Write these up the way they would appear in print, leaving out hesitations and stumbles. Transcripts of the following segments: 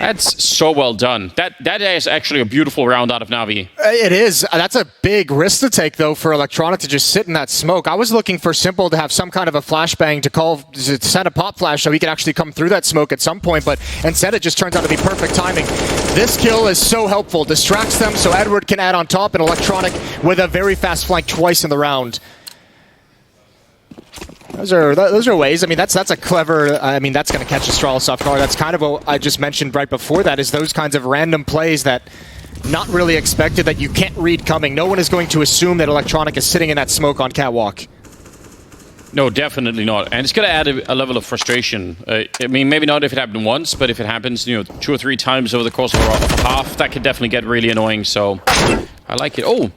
That's so well done. That is actually a beautiful round out of Na'Vi. It is. That's a big risk to take, though, for Electronic to just sit in that smoke. I was looking for Simple to have some kind of a flashbang to set a pop flash so he could actually come through that smoke at some point, but instead it just turns out to be perfect timing. This kill is so helpful. Distracts them so Edward can add on top, and Electronic with a very fast flank twice in the round. Those are ways. I mean, that's a clever. I mean, that's going to catch Astralis off guard. That's kind of what I just mentioned right before that. Is those kinds of random plays that not really expected, that you can't read coming. No one is going to assume that Electronic is sitting in that smoke on catwalk. No, definitely not. And it's going to add a level of frustration. I mean, maybe not if it happened once, but if it happens, 2 or 3 times over the course of a half, that could definitely get really annoying. So, I like it. Oh,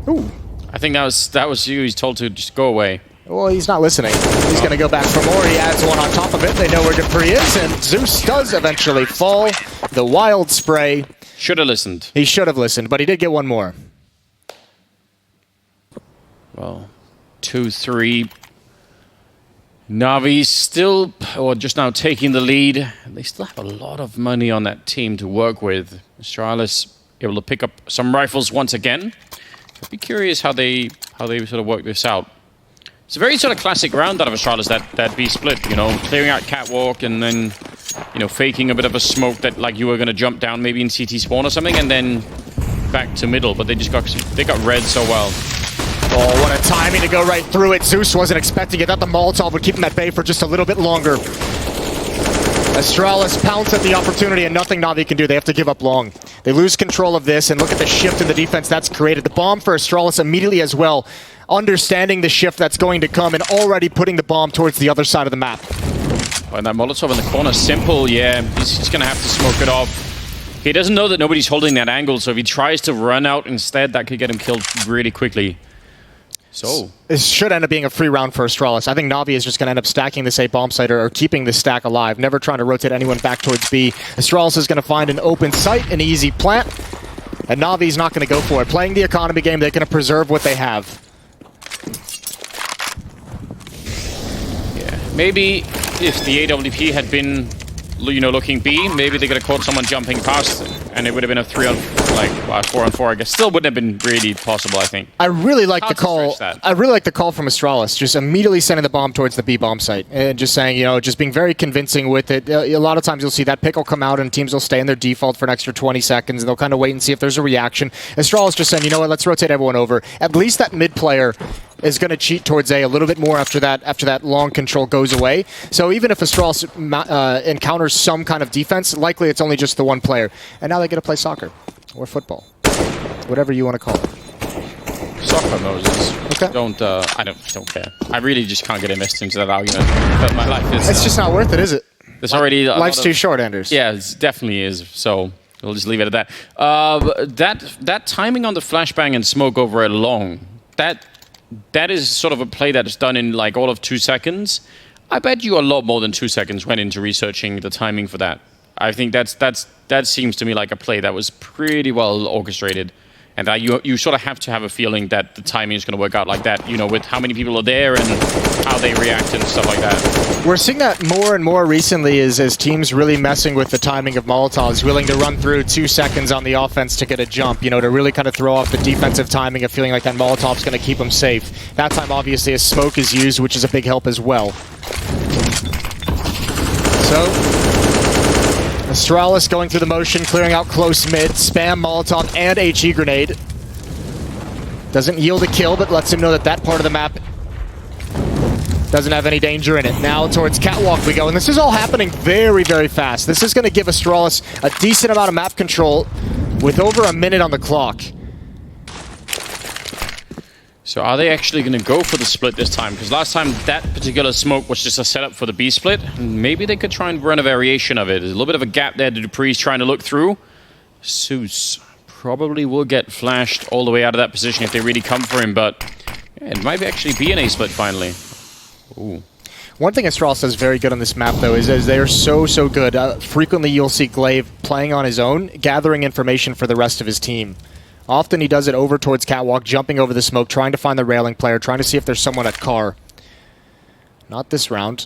Ooh. I think that was you. He's told to just go away. Well, he's not listening. He's going to go back for more. He adds one on top of it. They know where Dupree is, and Zeus does eventually fall. The wild spray. Should have listened. He should have listened, but he did get one more. Well, 2-3. Na'Vi still, or just now taking the lead. They still have a lot of money on that team to work with. Astralis able to pick up some rifles once again. I'd be curious how they sort of work this out. It's a very sort of classic round out of Astralis, that B split, clearing out catwalk and then, faking a bit of a smoke that like you were going to jump down maybe in CT spawn or something and then back to middle, but they got read so well. Oh, what a timing to go right through it. Zeus wasn't expecting it. Thought the Molotov would keep him at bay for just a little bit longer. Astralis pounce at the opportunity and nothing Na'Vi can do. They have to give up long. They lose control of this, and look at the shift in the defense that's created. The bomb for Astralis immediately as well, understanding the shift that's going to come and already putting the bomb towards the other side of the map. Oh, and that Molotov in the corner, Simple, yeah, he's just going to have to smoke it off. He doesn't know that nobody's holding that angle, so if he tries to run out instead, that could get him killed really quickly. So this should end up being a free round for Astralis. I think Na'Vi is just going to end up stacking this A bomb site or keeping this stack alive, never trying to rotate anyone back towards B. Astralis is going to find an open site, an easy plant, and Na'Vi's not going to go for it. Playing the economy game, they're going to preserve what they have. Yeah, maybe if the AWP had been, looking B, maybe they could have caught someone jumping past, and it would have been a 4-on-4, I guess. Still wouldn't have been really possible, I think. I really like the call. I really like the call from Astralis, just immediately sending the bomb towards the B bomb site, and just saying, just being very convincing with it. A lot of times you'll see that pick will come out, and teams will stay in their default for an extra 20 seconds, and they'll kind of wait and see if there's a reaction. Astralis just saying, you know what, let's rotate everyone over. At least that mid player is going to cheat towards A little bit more after that long control goes away. So even if Astralis encounters some kind of defense, likely it's only just the one player. And now they get to play soccer or football, whatever you want to call it. Soccer, Moses. Okay. I don't care. I really just can't get invested into that argument. But my life is. It's just not worth it, is it? There's already life's too short, Anders. Yeah, it definitely is. So we'll just leave it at that. That timing on the flashbang and smoke over it long. That is sort of a play that is done in like all of 2 seconds. I bet you a lot more than 2 seconds went into researching the timing for that. I think that seems to me like a play that was pretty well orchestrated, and that you sort of have to have a feeling that the timing is going to work out like that. With how many people are there and how they react and stuff like that. We're seeing that more and more recently as teams really messing with the timing of Molotovs, willing to run through 2 seconds on the offense to get a jump, to really kind of throw off the defensive timing of feeling like that Molotov's going to keep them safe. That time, obviously, a smoke is used, which is a big help as well. So, Astralis going through the motion, clearing out close mid, spam, Molotov, and HE grenade. Doesn't yield a kill, but lets him know that part of the map doesn't have any danger in it. Now towards catwalk we go, and this is all happening very, very fast. This is going to give Astralis a decent amount of map control with over a minute on the clock. So are they actually going to go for the split this time? Because last time that particular smoke was just a setup for the B split. Maybe they could try and run a variation of it. There's a little bit of a gap there that Dupree's trying to look through. Zeus probably will get flashed all the way out of that position if they really come for him, but yeah, it might actually be an A split finally. Ooh. One thing Astralis does very good on this map, though, is they're so good. Frequently you'll see Glaive playing on his own, gathering information for the rest of his team. Often he does it over towards catwalk, jumping over the smoke, trying to find the railing player, trying to see if there's someone at car. Not this round.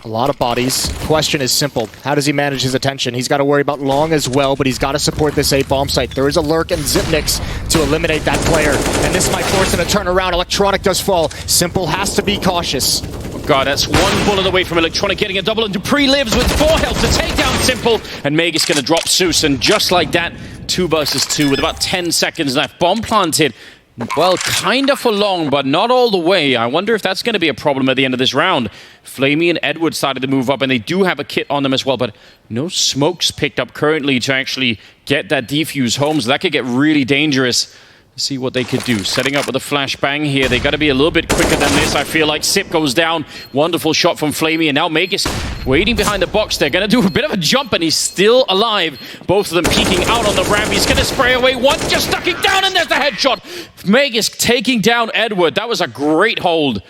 A lot of bodies. Question is simple. How does he manage his attention? He's got to worry about Long as well, but he's got to support this A bomb site. There is a lurk and Zipnix to eliminate that player, and this might force him to turn around. Electronic does fall. Simple has to be cautious. Oh God, that's one bullet away from Electronic getting a double, and Dupree lives with 4 health to take down Simple, and Meg is going to drop Zeus, and just like that, 2 versus 2 with about 10 seconds left. Bomb planted. Well, kind of for Long, but not all the way. I wonder if that's going to be a problem at the end of this round. Flamey and Edward started to move up, and they do have a kit on them as well, but no smokes picked up currently to actually get that defuse home, so that could get really dangerous. See what they could do. Setting up with a flashbang here. They got to be a little bit quicker than this. I feel like Sip goes down. Wonderful shot from Flamey, and now Magus waiting behind the box. They're going to do a bit of a jump, and he's still alive. Both of them peeking out on the ramp. He's going to spray away one, just ducking down, and there's the headshot. Magus taking down Edward. That was a great hold.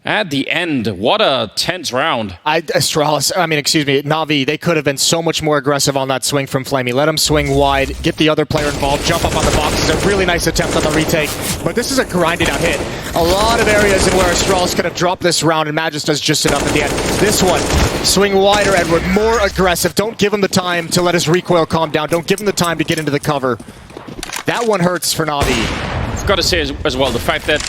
At the end, what a tense round. Na'Vi, they could have been so much more aggressive on that swing from Flamey. Let him swing wide, get the other player involved, jump up on the box. It's a really nice attempt on the retake, but this is a grinded out hit. A lot of areas in where Astralis could have dropped this round, and Magus does just enough at the end. This one, swing wider, Edward, more aggressive. Don't give him the time to let his recoil calm down. Don't give him the time to get into the cover. That one hurts for Na'Vi. I've got to say as well, the fact that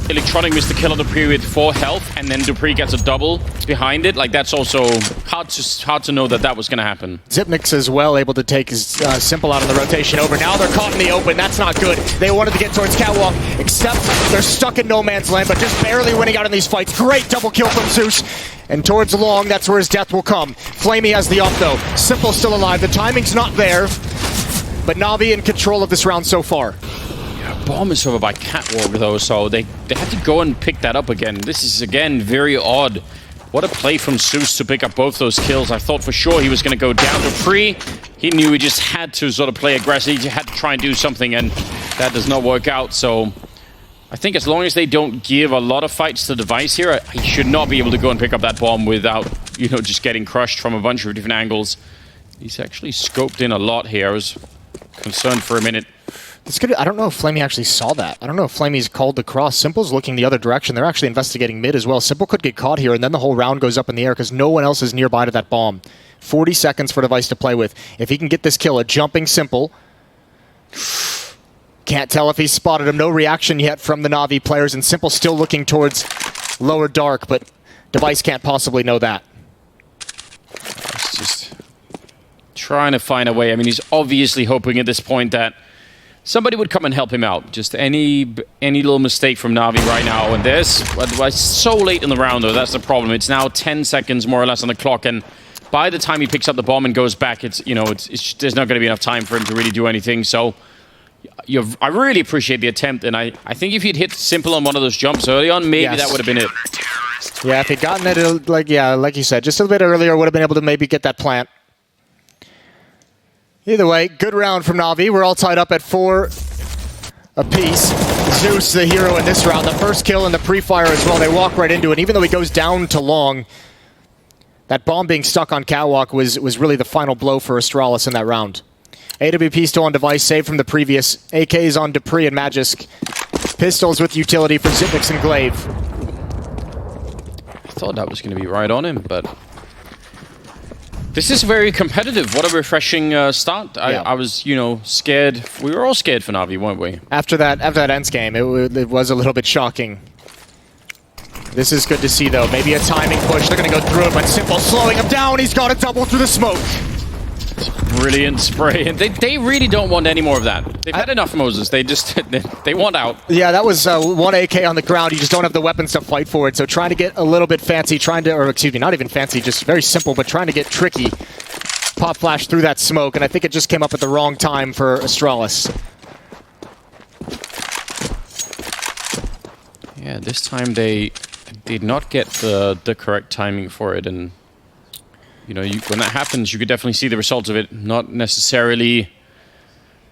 Electronic missed the kill on Dupree with 4 health, and then Dupree gets a double behind it. Like, that's also hard to know that was going to happen. Zipnix as well, able to take his Simple out on the rotation over. Now they're caught in the open. That's not good. They wanted to get towards Catwalk, except they're stuck in no man's land, but just barely winning out in these fights. Great double kill from Zeus. And towards Long, that's where his death will come. Flamey has the up, though. Simple still alive. The timing's not there, but Na'Vi in control of this round so far. Bomb is over by Catwalk, though, so they had to go and pick that up again. This is, again, very odd. What a play from Zeus to pick up both those kills. I thought for sure he was going to go down. Dupree, he knew he just had to sort of play aggressive. He had to try and do something, and that does not work out. So I think as long as they don't give a lot of fights to Device here, he should not be able to go and pick up that bomb without, just getting crushed from a bunch of different angles. He's actually scoped in a lot here. I was concerned for a minute. I don't know if Flamey actually saw that. I don't know if Flamey's called the cross. Simple's looking the other direction. They're actually investigating mid as well. Simple could get caught here, and then the whole round goes up in the air because no one else is nearby to that bomb. 40 seconds for Device to play with. If he can get this kill, a jumping Simple. Can't tell if he's spotted him. No reaction yet from the Na'Vi players, and Simple still looking towards lower dark, but Device can't possibly know that. It's just trying to find a way. I mean, he's obviously hoping at this point that somebody would come and help him out. Just any little mistake from Na'Vi right now. And there's so late in the round, though. That's the problem. It's now 10 seconds more or less on the clock, and by the time he picks up the bomb and goes back, there's not going to be enough time for him to really do anything. So I really appreciate the attempt, and I think if he'd hit Simple on one of those jumps early on, maybe that would have been it. Yeah, if he'd gotten it, like you said, just a little bit earlier, would have been able to maybe get that plant. Either way, good round from Na'Vi. We're all tied up at 4 apiece. Zeus, the hero in this round. The first kill in the pre-fire as well. They walk right into it. Even though he goes down to Long, that bomb being stuck on Catwalk was really the final blow for Astralis in that round. AWP still on Device, saved from the previous. AKs on Dupree and Magisk. Pistols with utility for Zipnix and Glaive. I thought that was going to be right on him, but this is very competitive. What a refreshing start. Yeah. I was, scared. We were all scared for Na'Vi, weren't we? After that ends game, it was a little bit shocking. This is good to see, though. Maybe a timing push. They're going to go through it, but Simple slowing him down. He's got a double through the smoke. Brilliant spray. And they really don't want any more of that. They've had enough, Moses. They want out. Yeah, that was 1 AK on the ground. You just don't have the weapons to fight for it. So trying to get a little bit fancy, not even fancy, just very simple, but trying to get tricky. Pop flash through that smoke, and I think it just came up at the wrong time for Astralis. Yeah, this time they did not get the correct timing for it, and when that happens, you could definitely see the results of it. Not necessarily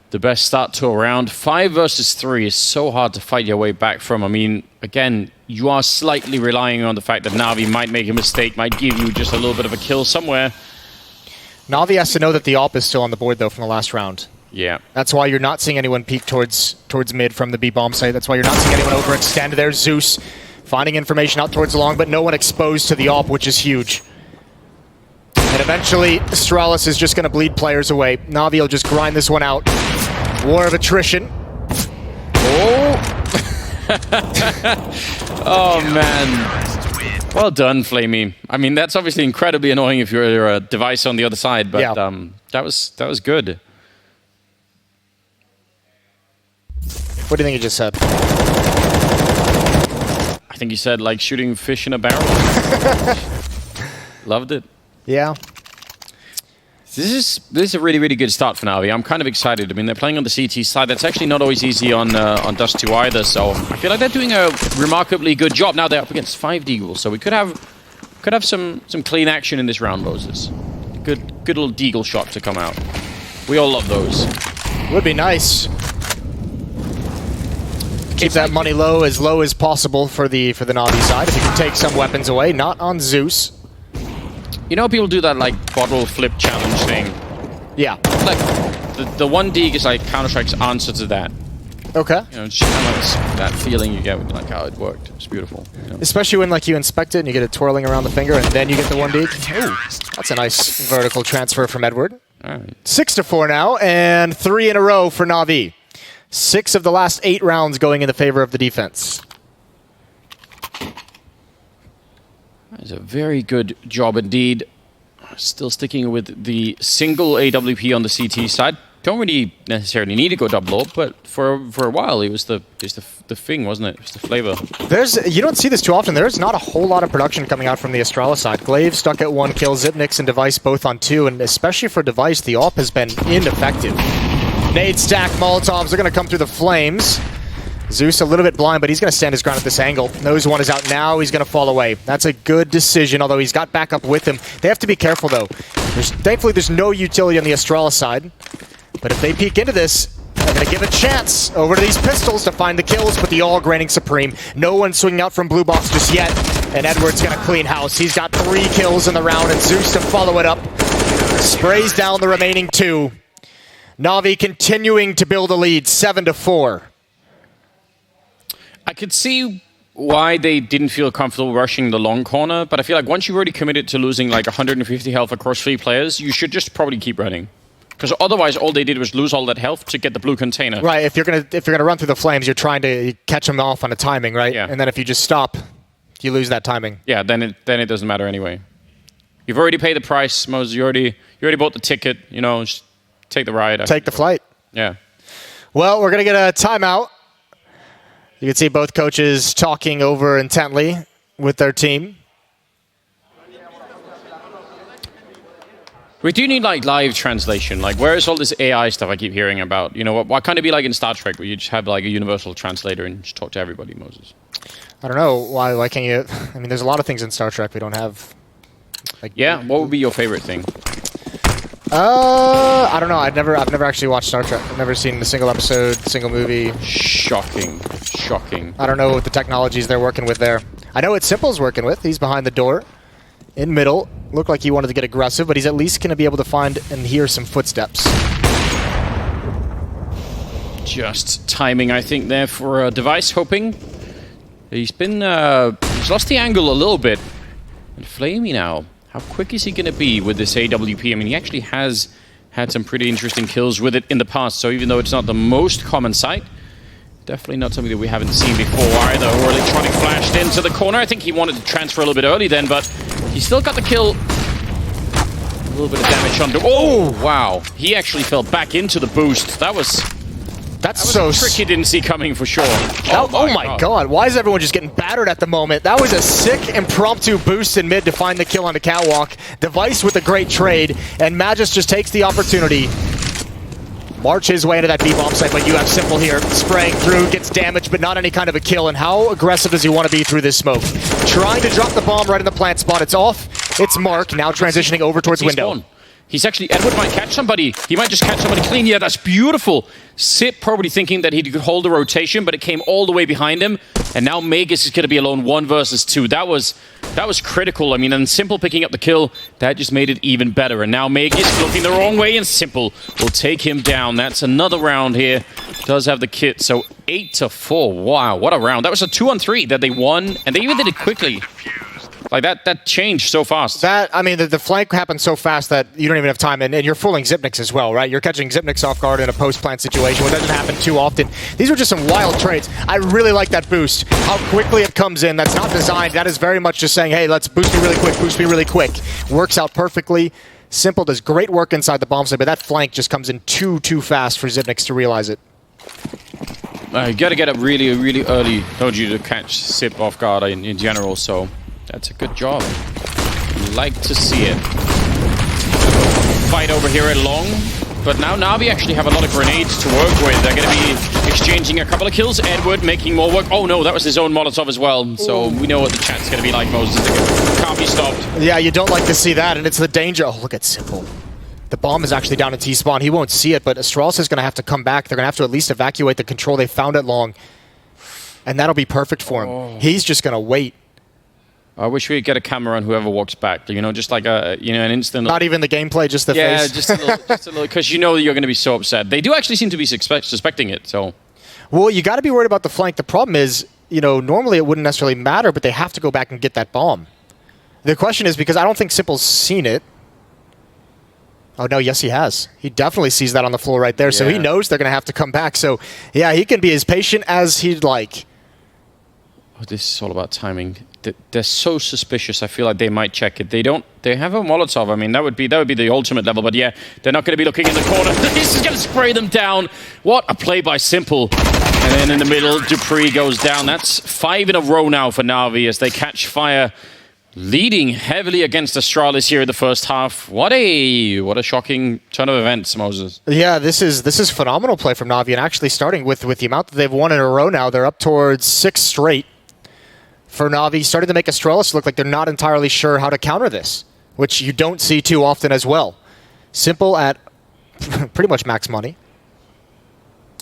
the best start to a round. 5 versus 3 is so hard to fight your way back from. I mean, again, you are slightly relying on the fact that Na'Vi might make a mistake, might give you just a little bit of a kill somewhere. Na'Vi has to know that the AWP is still on the board, though, from the last round. Yeah. That's why you're not seeing anyone peek towards mid from the B bomb site. That's why you're not seeing anyone overextend. There's Zeus Finding information out towards the long, but no one exposed to the AWP, which is huge. And eventually, Astralis is just going to bleed players away. Na'Vi will just grind this one out. War of attrition. Oh! Oh, man. Well done, Flamey. I mean, that's obviously incredibly annoying if you're a device on the other side, but yeah. that was good. What do you think you just said? I think you said, like, shooting fish in a barrel. Loved it. Yeah. This is a really, really good start for Na'Vi. I'm kind of excited. I mean, they're playing on the CT side. That's actually not always easy on Dust 2 either, so I feel like they're doing a remarkably good job. Now they're up against 5 Deagles, so we could have some clean action in this round, Moses. Good little Deagle shot to come out. We all love those. Would be nice. Keep that money low as possible for the Na'Vi side. If you can take some weapons away, not on Zeus. You know, people do that like bottle flip challenge thing. Yeah. Like the 1D is like Counter-Strike's answer to that. Okay. You know, it's just kind of that feeling you get with like how it worked. It's beautiful. You know? Especially when like you inspect it and you get it twirling around the finger and then you get the 1D. Ooh, that's a nice vertical transfer from Edward. All right. 6-4 now, and 3 in a row for Na'Vi. 6 of the last 8 rounds going in the favor of the defense. That is a very good job indeed. Still sticking with the single AWP on the CT side. Don't really necessarily need to go double AWP, but for a while it was the thing, wasn't it? It was the flavor. You don't see this too often. There's not a whole lot of production coming out from the Astralis side. Glaive stuck at 1 kill, Zipnix and Device both on 2, and especially for Device, the AWP has been ineffective. Nade stack, Molotovs are going to come through the flames. Zeus a little bit blind, but he's going to stand his ground at this angle. Knows one is out now, he's going to fall away. That's a good decision, although he's got backup with him. They have to be careful, though. Thankfully, there's no utility on the Astralis side. But if they peek into this, they're going to give a chance over to these pistols to find the kills, but the all reigning supreme. No one swinging out from blue box just yet, and Edward's going to clean house. He's got 3 kills in the round, and Zeus to follow it up. Sprays down the remaining 2. Na'Vi continuing to build a lead, 7-4. I could see why they didn't feel comfortable rushing the long corner, but I feel like once you've already committed to losing like 150 health across 3 players, you should just probably keep running. Because otherwise, all they did was lose all that health to get the blue container. Right, if you're gonna run through the flames, you're trying to catch them off on a timing, right? Yeah. And then if you just stop, you lose that timing. Yeah, then it doesn't matter anyway. You've already paid the price, Moses. You already bought the ticket. You know, just take the ride. Take the flight. Yeah. Well, we're gonna get a timeout. You can see both coaches talking over intently with their team. We do need like live translation. Like, where is all this AI stuff I keep hearing about? You know, why can't it be like in Star Trek where you just have like a universal translator and just talk to everybody, Moses? I don't know. Why can't you? I mean, there's a lot of things in Star Trek we don't have. Like, yeah, what would be your favorite thing? I don't know. I've never actually watched Star Trek. I've never seen a single episode, single movie. Shocking. I don't know what the technologies they're working with there. I know what Simple's working with. He's behind the door, in middle. Looked like he wanted to get aggressive, but he's at least going to be able to find and hear some footsteps. Just timing, I think, there for Device, hoping. He's lost the angle a little bit. And Flamey now. How quick is he going to be with this AWP? I mean, he actually has had some pretty interesting kills with it in the past, so even though it's not the most common sight, definitely not something that we haven't seen before either. Or Electronic flashed into the corner. I think he wanted to transfer a little bit early then, but he still got the kill. A little bit of damage under. Oh, wow. He actually fell back into the boost. That's so a trick he didn't see coming for sure. Oh my god. Why is everyone just getting battered at the moment? That was a sick impromptu boost in mid to find the kill on the catwalk. Device with a great trade, and Magus just takes the opportunity. March his way into that B-bomb site, but you have Simple here. Spraying through, gets damaged, but not any kind of a kill. And how aggressive does he want to be through this smoke? Trying to drop the bomb right in the plant spot. It's off. It's Mark, now transitioning over towards window. He's actually, Edward might catch somebody. He might just catch somebody clean. Yeah, that's beautiful. Sip probably thinking that he could hold the rotation, but it came all the way behind him. And now Magus is going to be alone 1 versus 2. That was That was critical. I mean, and Simple picking up the kill, that just made it even better. And now Meg is looking the wrong way, and Simple will take him down. That's another round here. Does have the kit, so 8-4. Wow, what a round. That was a 2-on-3 that they won, and they even did it quickly. Like, that changed so fast. I mean, the flank happened so fast that you don't even have time, and you're fooling Xyp9x as well, right? You're catching Xyp9x off guard in a post-plant situation, which doesn't happen too often. These were just some wild trades. I really like that boost. How quickly it comes in. That's not designed. That is very much just saying, hey, let's boost me really quick, boost me really quick. Works out perfectly. Simple does great work inside the bomb site, but that flank just comes in too fast for Xyp9x to realize it. You gotta get up really, really early, don't you, to catch Sip off guard in general, so that's a good job. Like to see it. Fight over here at long, but now Na'Vi actually have a lot of grenades to work with. They're gonna be exchanging a couple of kills. Edward making more work. Oh no, that was his own Molotov as well, so we know what the chat's gonna be like, Moses. It can't be stopped. Yeah, you don't like to see that, and it's the danger. Oh, look at Simple. The bomb is actually down in T-spawn. He won't see it, but Astralis is going to have to come back. They're going to have to at least evacuate the control they found at long. And that'll be perfect for him. Oh. He's just going to wait. I wish we could get a camera on whoever walks back. You know, just like an instant... Not even the gameplay, just the face? Yeah, just a little, because you know you're going to be so upset. They do actually seem to be suspecting it, so... Well, you got to be worried about the flank. The problem is, normally it wouldn't necessarily matter, but they have to go back and get that bomb. The question is, because I don't think Simple's seen it. Oh, no, yes, he has. He definitely sees that on the floor right there, yeah. So he knows they're going to have to come back. So, yeah, he can be as patient as he'd like. Oh, this is all about timing. They're so suspicious. I feel like they might check it. They don't. They have a Molotov. I mean, that would be the ultimate level. But, yeah, they're not going to be looking in the corner. This is going to spray them down. What a play by Simple. And then in the middle, Dupree goes down. That's 5 in a row now for Na'Vi as they catch fire. Leading heavily against Astralis here in the first half. What a shocking turn of events, Moses. Yeah, this is phenomenal play from Na'Vi, and actually starting with the amount that they've won in a row now, they're up towards 6 straight for Na'Vi, starting to make Astralis look like they're not entirely sure how to counter this, which you don't see too often as well. Simple at pretty much max money.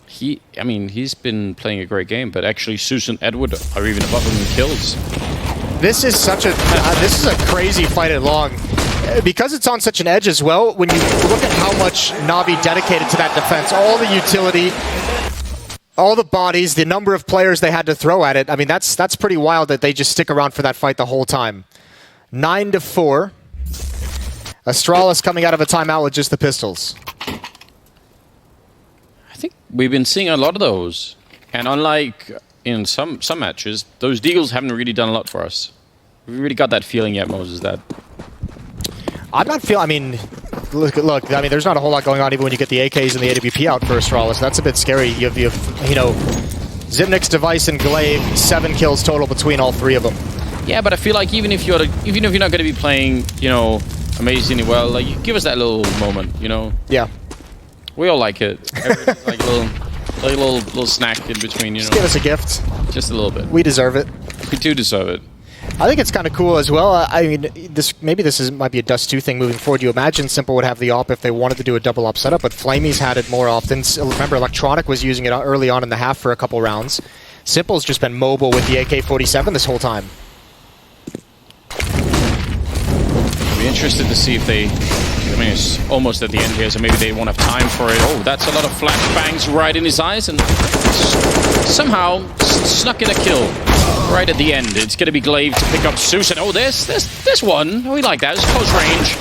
He's been playing a great game, but actually Zeus and Edward are even above him in kills. This is this is a crazy fight at long. Because it's on such an edge as well, when you look at how much Na'Vi dedicated to that defense, all the utility, all the bodies, the number of players they had to throw at it, I mean, that's pretty wild that they just stick around for that fight the whole time. 9-4. Astralis coming out of a timeout with just the pistols. I think we've been seeing a lot of those. And unlike... in some matches, those deagles haven't really done a lot for us. We really got that feeling yet, Moses, that... I'm not feeling... I mean, look, I mean, there's not a whole lot going on even when you get the AKs and the AWP out for Astralis. That's a bit scary. You have Xyp9x, Device, and Glaive, 7 kills total between all 3 of them. Yeah, but I feel like even if you're not going to be playing, amazingly well, like, you give us that little moment, Yeah. We all like it. Like a little snack in between, Just give us a gift. Just a little bit. We deserve it. We do deserve it. I think it's kind of cool as well. I mean, maybe this might be a Dust 2 thing moving forward. You imagine Simple would have the op if they wanted to do a double op setup, but Flamey's had it more often. Remember, Electronic was using it early on in the half for a couple rounds. Simple's just been mobile with the AK-47 this whole time. I'll be interested to see if they... I mean, it's almost at the end here, so maybe they won't have time for it. Oh, that's a lot of flashbangs right in his eyes, and somehow snuck in a kill right at the end. It's going to be Glaive to pick up Zeus, and oh, this one. We like that. It's close range.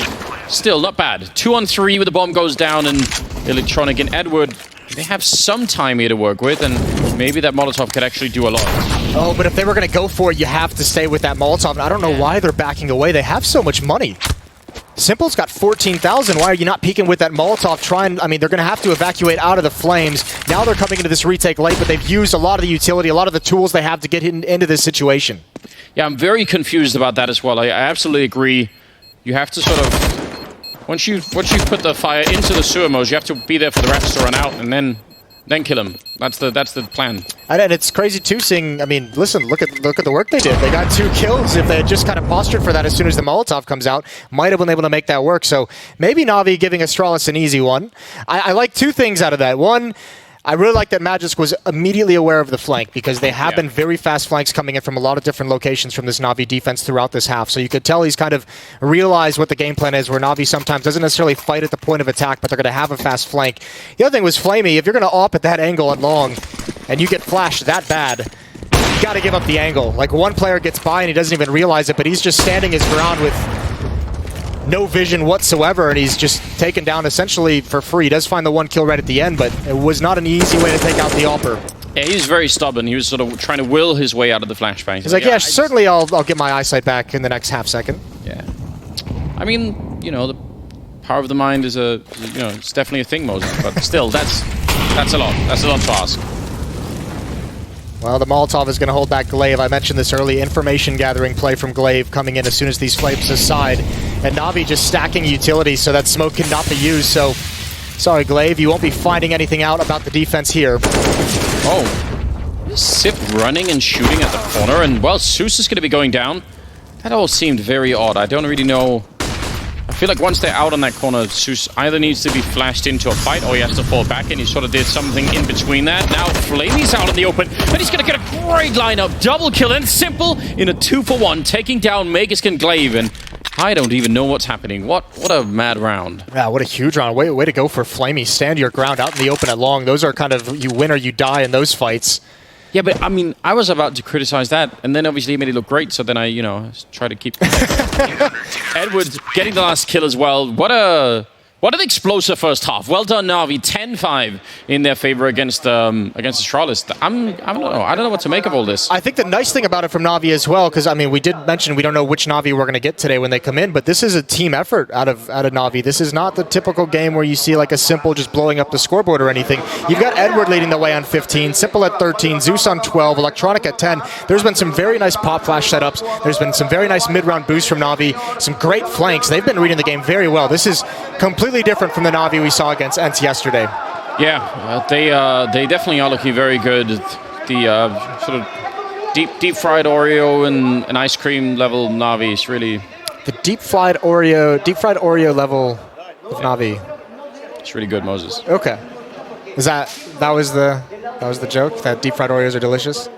Still, not bad. 2-on-3 with the bomb goes down, and Electronic and Edward, they have some time here to work with, and maybe that Molotov could actually do a lot. Oh, but if they were going to go for it, you have to stay with that Molotov, and I don't know why they're backing away. They have so much money. Simple's got 14,000. Why are you not peeking with that Molotov? I mean, they're going to have to evacuate out of the flames. Now they're coming into this retake late, but they've used a lot of the utility, a lot of the tools they have to get into this situation. Yeah, I'm very confused about that as well. I absolutely agree. You have to sort of... Once you put the fire into the sewer modes, you have to be there for the rats to run out, and then kill him. That's the plan. And it's crazy too seeing, I mean, listen, look at the work they did. They got 2 kills. If they had just kind of postured for that as soon as the Molotov comes out, might have been able to make that work. So maybe Na'Vi giving Astralis an easy one. I like 2 things out of that. One, I really like that Magisk was immediately aware of the flank because they have been very fast flanks coming in from a lot of different locations from this Na'Vi defense throughout this half. So you could tell he's kind of realized what the game plan is, where Na'Vi sometimes doesn't necessarily fight at the point of attack, but they're going to have a fast flank. The other thing was Flamey. If you're going to op at that angle at long and you get flashed that bad, you got to give up the angle. Like, one player gets by and he doesn't even realize it, but he's just standing his ground with no vision whatsoever, and he's just taken down essentially for free. He does find the 1 kill right at the end, but it was not an easy way to take out the AWPer. Yeah, he was very stubborn. He was sort of trying to will his way out of the flashbang. He's like, yeah, certainly I'll get my eyesight back in the next half second. Yeah. I mean, you know, the power of the mind is it's definitely a thing, Moses, but still, that's a lot. That's a lot to ask. Well, the Molotov is going to hold back Glaive. I mentioned this early. Information gathering play from Glaive coming in as soon as these flames aside. And Na'Vi just stacking utilities so that smoke cannot be used. So, sorry, Glaive, you won't be finding anything out about the defense here. Oh. Sip running and shooting at the corner. And, well, Zeus is going to be going down. That all seemed very odd. I don't really know. I feel like once they're out on that corner, Zeus either needs to be flashed into a fight or he has to fall back, and he sort of did something in between that. Now Flamey's out in the open, but he's going to get a great lineup. Double kill and Simple in a 2-for-1, taking down Magisk and Glaive, and I don't even know what's happening. What a mad round. Yeah, what a huge round. Way to go for Flamey. Stand your ground out in the open at long. Those are kind of you win or you die in those fights. Yeah, but I mean, I was about to criticize that, and then obviously he made it look great, so then I, try to keep... Edwards getting the last kill as well. What an explosive first half. Well done, Na'Vi. 10-5 in their favor against Astralis. I don't know. I don't know what to make of all this. I think the nice thing about it from Na'Vi as well, because I mean, we did mention we don't know which Na'Vi we're going to get today when they come in, but this is a team effort out of Na'Vi. This is not the typical game where you see like a Simple just blowing up the scoreboard or anything. You've got Edward leading the way on 15, Simple at 13, Zeus on 12, Electronic at 10. There's been some very nice pop flash setups. There's been some very nice mid-round boosts from Na'Vi. Some great flanks. They've been reading the game very well. This is completely different from the Na'Vi we saw against Ents yesterday. Yeah, they definitely are looking very good. The sort of deep fried Oreo and ice cream level Na'Vi is really the deep fried Oreo level of Na'Vi. It's really good, Moses. Okay, that was the joke? That deep fried Oreos are delicious?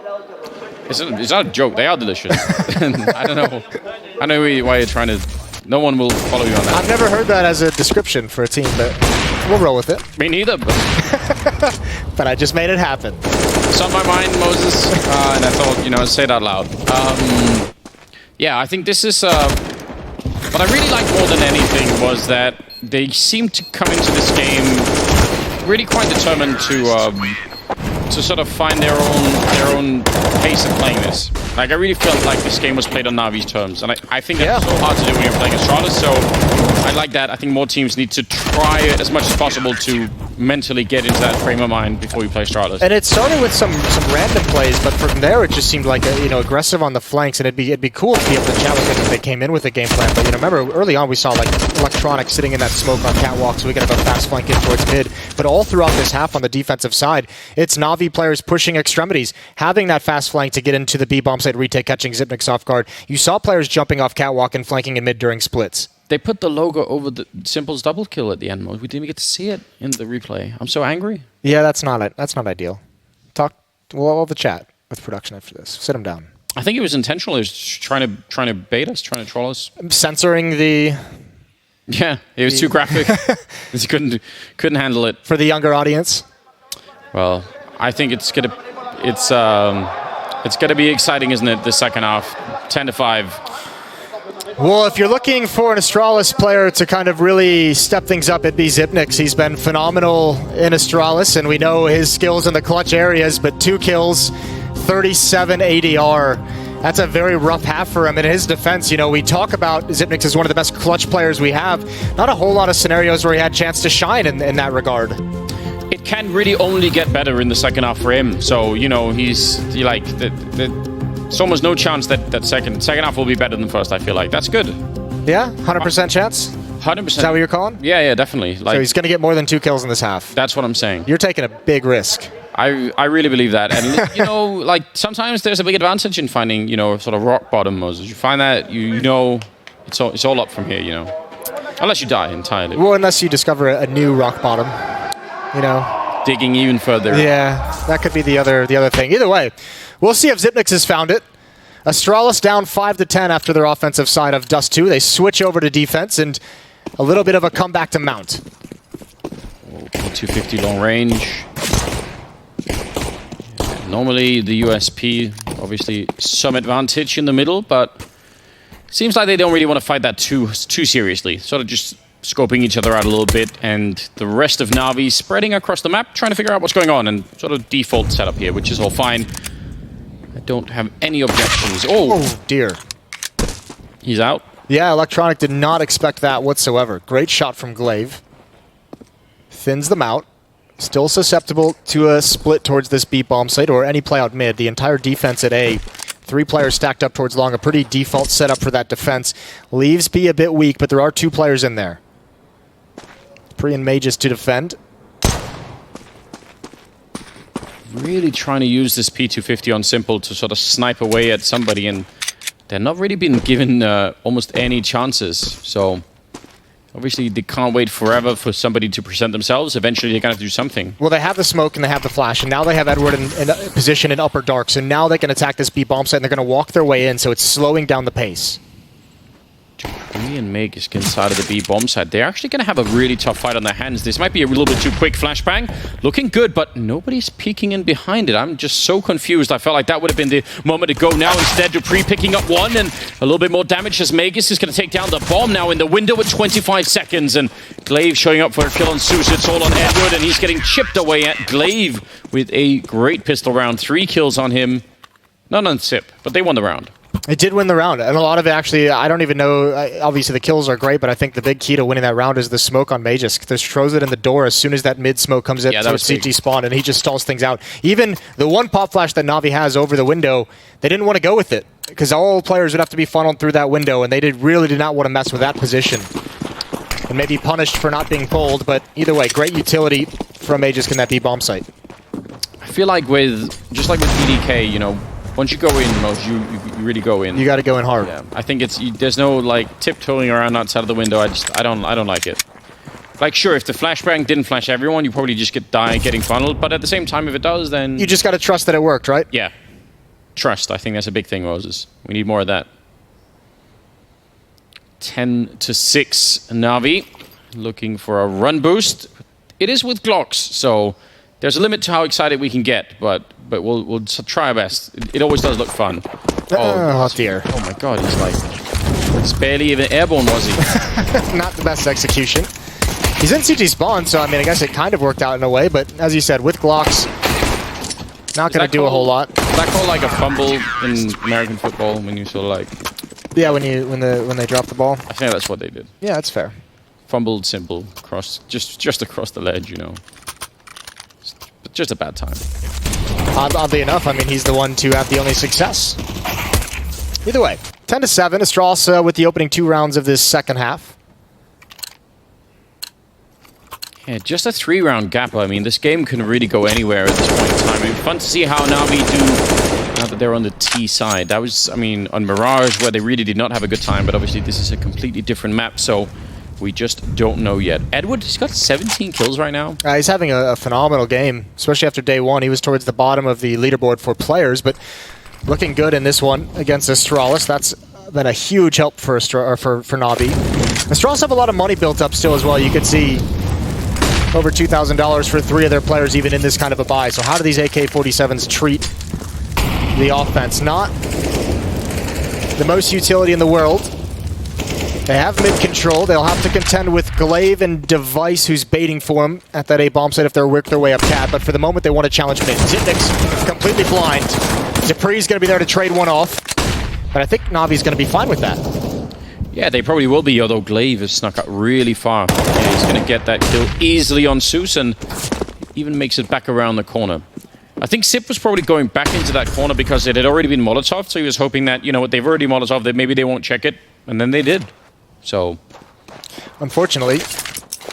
It's not a joke. They are delicious. I don't know why you're trying to. No one will follow you on that. I've never heard that as a description for a team, but we'll roll with it. Me neither, but... but I just made it happen. It's on my mind, Moses, and I thought, say it out loud. Yeah, I think this is... what I really liked more than anything was that they seemed to come into this game really quite determined to sort of find their own pace of playing this. Like, I really felt like this game was played on Na'Vi's terms, and I think that's so hard to do when you're playing Astralis, so I like that. I think more teams need to try as much as possible to mentally get into that frame of mind before you play Astralis. And it started with some random plays, but from there it just seemed like aggressive on the flanks, and it'd be cool to be able to chat with them if they came in with a game plan. But remember early on we saw like Electronic sitting in that smoke on catwalk, so we could have a fast flank in towards mid. But all throughout this half on the defensive side, it's Na'Vi players pushing extremities, having that fast flank to get into the B bomb site retake, catching Xyp9x off guard. You saw players jumping off catwalk and flanking in mid during splits. They put the logo over the Simple's double kill at the end. We didn't even get to see it in the replay. I'm so angry. Yeah, that's not ideal. We'll have a chat with production after this. Sit him down. I think it was intentional. He was trying to bait us, trying to troll us. Censoring the... Yeah, it was too graphic. He couldn't handle it. For the younger audience? Well, I think it's gonna be exciting, isn't it, the second half? 10-5. Well, if you're looking for an Astralis player to kind of really step things up, it'd be Xyp9x. He's been phenomenal in Astralis, and we know his skills in the clutch areas, but 2 kills, 37 ADR. That's a very rough half for him. In his defense, we talk about Xyp9x as one of the best clutch players we have. Not a whole lot of scenarios where he had a chance to shine in that regard. It can really only get better in the second half for him. So, it's almost no chance that second half will be better than first, I feel like. That's good. Yeah? 100% chance? 100%. Is that what you're calling? Yeah, definitely. So he's going to get more than 2 kills in this half. That's what I'm saying. You're taking a big risk. I really believe that. And, sometimes there's a big advantage in finding, sort of rock bottom, Moses. You find that, it's all up from here, Unless you die entirely. Well, unless you discover a new rock bottom, digging even further. Yeah, that could be the other thing. Either way, we'll see if Xyp9x has found it. Astralis down 5-10 after their offensive side of Dust 2. They switch over to defense, and a little bit of a comeback to Mount. 250 long range. Normally the USP, obviously some advantage in the middle, but seems like they don't really want to fight that too seriously. Sort of just scoping each other out a little bit, and the rest of Na'Vi spreading across the map, trying to figure out what's going on, and sort of default setup here, which is all fine. I don't have any objections. Oh dear. He's out. Yeah, Electronic did not expect that whatsoever. Great shot from Glaive. Thins them out. Still susceptible to a split towards this B bomb site or any play out mid. The entire defense at A. 3 players stacked up towards long. A pretty default setup for that defense. Leaves B a bit weak, but there are 2 players in there. Pre and Mages to defend. Really trying to use this P250 on Simple to sort of snipe away at somebody, and they're not really been given almost any chances. So obviously they can't wait forever for somebody to present themselves. Eventually they're going to have to do something. Well, they have the smoke and they have the flash, and now they have Edward in position in upper dark. So now they can attack this B bomb site, and they're going to walk their way in, so it's slowing down the pace. Me and Meg is inside of the B bomb side. They're actually going to have a really tough fight on their hands. This might be a little bit too quick flashbang. Looking good, but nobody's peeking in behind it. I'm just so confused. I felt like that would have been the moment to go now. Instead, Dupree picking up one and a little bit more damage as Magus is going to take down the bomb now in the window with 25 seconds. And Glaive showing up for a kill on Zeus. It's all on Edward, and he's getting chipped away at Glaive with a great pistol round. 3 kills on him. None on Zip, but they won the round. It did win the round, and a lot of it actually, I don't even know, obviously the kills are great, but I think the big key to winning that round is the smoke on Magus. Just throws it in the door as soon as that mid smoke comes in to CT spawn, and he just stalls things out. Even the one pop flash that Na'Vi has over the window, they didn't want to go with it, because all players would have to be funneled through that window, and they really did not want to mess with that position. And maybe punished for not being pulled, but either way, great utility from Magus in that B bomb site. I feel like just like with EDK, you know, once you go in, Mose, you really go in. You got to go in hard. Yeah, I think there's no like tiptoeing around outside of the window. I don't like it. Like, sure, if the flashbang didn't flash everyone, you probably just getting funneled. But at the same time, if it does, then you just got to trust that it worked, right? Yeah, trust. I think that's a big thing, Moses. We need more of that. 10-6, Na'Vi looking for a run boost. It is with Glocks, so there's a limit to how excited we can get, but we'll try our best. It always does look fun. Oh dear. Oh my god, he's barely even airborne, was he? Not the best execution. He's in CT spawn, so I mean, I guess it kind of worked out in a way, but as you said, with Glocks, not going to do a whole lot. Is that called like a fumble in American football when you sort of like... Yeah, when they drop the ball? I think that's what they did. Yeah, that's fair. Fumbled, simple, just across the ledge, you know. Just a bad time. Oddly enough, I mean, he's the one to have the only success. Either way, 10-7, Astralis with the opening 2 rounds of this second half. Yeah, just a 3-round gap. I mean, this game can really go anywhere at this point in time. I mean, fun to see how Na'Vi do now that they're on the T side. That was, I mean, on Mirage, where they really did not have a good time, but obviously this is a completely different map, so we just don't know yet. Edward, he's got 17 kills right now. He's having a phenomenal game, especially after day 1. He was towards the bottom of the leaderboard for players, but looking good in this one against Astralis. That's been a huge help for Na'Vi. Astralis have a lot of money built up still as well. You can see over $2,000 for 3 of their players even in this kind of a buy. So how do these AK-47s treat the offense? Not the most utility in the world. They have mid control. They'll have to contend with Glaive and Device, who's baiting for him at that A bomb site if they're work their way up cat. But for the moment, they want to challenge mid. Xyp9x completely blind. Dupree's going to be there to trade one off. But I think Na'Vi's going to be fine with that. Yeah, they probably will be, although Glaive has snuck up really far. Yeah, he's going to get that kill easily on Zeus and even makes it back around the corner. I think Zip was probably going back into that corner because it had already been Molotov, so he was hoping that, you know what, they've already Molotov, that maybe they won't check it, and then they did. So, unfortunately,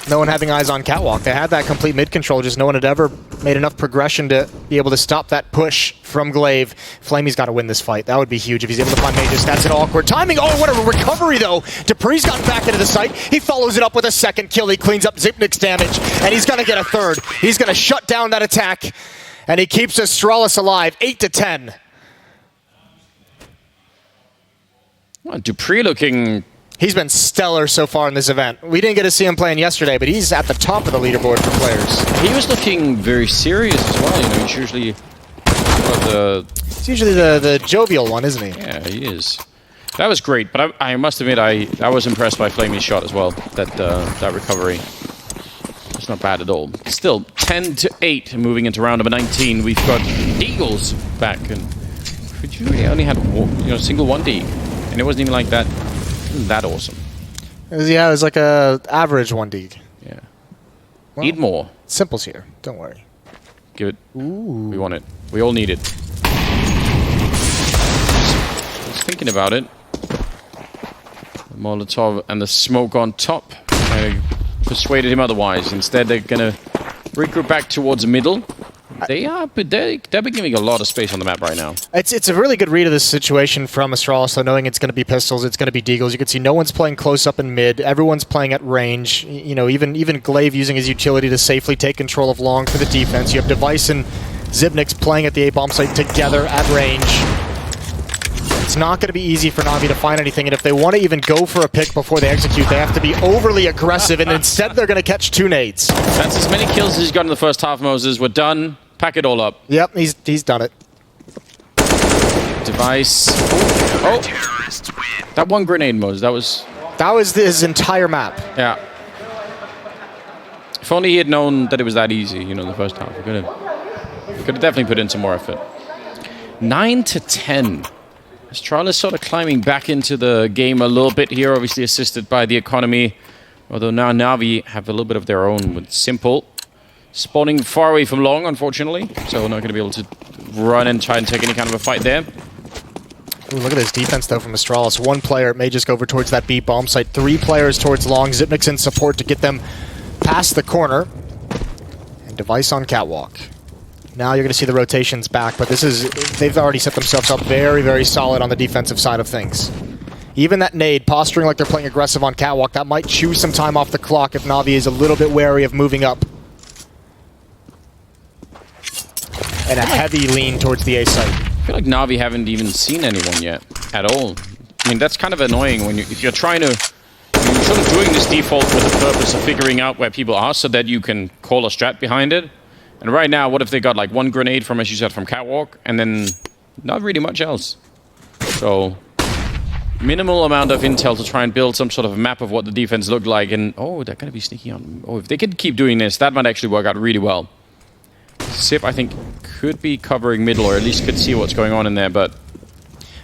no one having eyes on Catwalk. They had that complete mid control, just no one had ever made enough progression to be able to stop that push from Glaive. Flamey's got to win this fight. That would be huge if he's able to find Magus. That's an awkward timing. Oh, what a recovery, though. Dupree's gotten back into the site. He follows it up with a second kill. He cleans up Zipnik's damage, and he's going to get a third. He's going to shut down that attack, and he keeps Astralis alive, 8-10. Well, Dupree looking... He's been stellar so far in this event. We didn't get to see him playing yesterday, but he's at the top of the leaderboard for players. He was looking very serious as well. You know, he's usually He's usually the jovial one, isn't he? Yeah, he is. That was great, but I must admit I was impressed by Flamey's shot as well. That recovery. It's not bad at all. Still 10-8, moving into round number 19. We've got Deagles back, and Fujuri only had single 1D, and it wasn't even like that. That awesome. Yeah, it was like a average 1D. Yeah. Well, need more. Simple's here. Don't worry. Give it. Ooh. We want it. We all need it. Just thinking about it. The Molotov and the smoke on top. I persuaded him otherwise. Instead, they're going to regroup back towards the middle. They are, but they're giving a lot of space on the map right now. It's a really good read of this situation from Astralis, though, knowing it's going to be pistols, it's going to be deagles. You can see no one's playing close up in mid. Everyone's playing at range. You know, even Glaive using his utility to safely take control of long for the defense. You have Device and Zipnix playing at the A-bomb site together at range. It's not going to be easy for Na'Vi to find anything, and if they want to even go for a pick before they execute, they have to be overly aggressive, and instead they're going to catch 2 nades. That's as many kills as he's got in the first half, Moses. We're done. Pack it all up. Yep, he's done it. Device. Oh! That one grenade, Moses, that was his entire map. Yeah. If only he had known that it was that easy, in the first half. We could have definitely put in some more effort. 9-10. Astralis sort of climbing back into the game a little bit here, obviously assisted by the economy. Although now Na'Vi have a little bit of their own with Simple. Spawning far away from long, unfortunately. So we're not going to be able to run and try and take any kind of a fight there. Ooh, look at this defense, though, from Astralis. 1 player may just go over towards that B bomb site. 3 players towards long. Zipnik's in support to get them past the corner. And Device on Catwalk. Now you're going to see the rotations back, but they've already set themselves up very, very solid on the defensive side of things. Even that nade, posturing like they're playing aggressive on Catwalk, that might chew some time off the clock if Na'Vi is a little bit wary of moving up. And a heavy lean towards the A site. I feel like Na'Vi haven't even seen anyone yet, at all. I mean, that's kind of annoying when if you're trying to... You're sort of doing this default with the purpose of figuring out where people are so that you can call a strat behind it. And right now, what if they got like 1 grenade from, as you said, from Catwalk, and then not really much else? So, minimal amount of intel to try and build some sort of map of what the defense looked like, and oh, they're going to be sneaky on... Oh, if they could keep doing this, that might actually work out really well. Sip, I think, could be covering middle, or at least could see what's going on in there, but...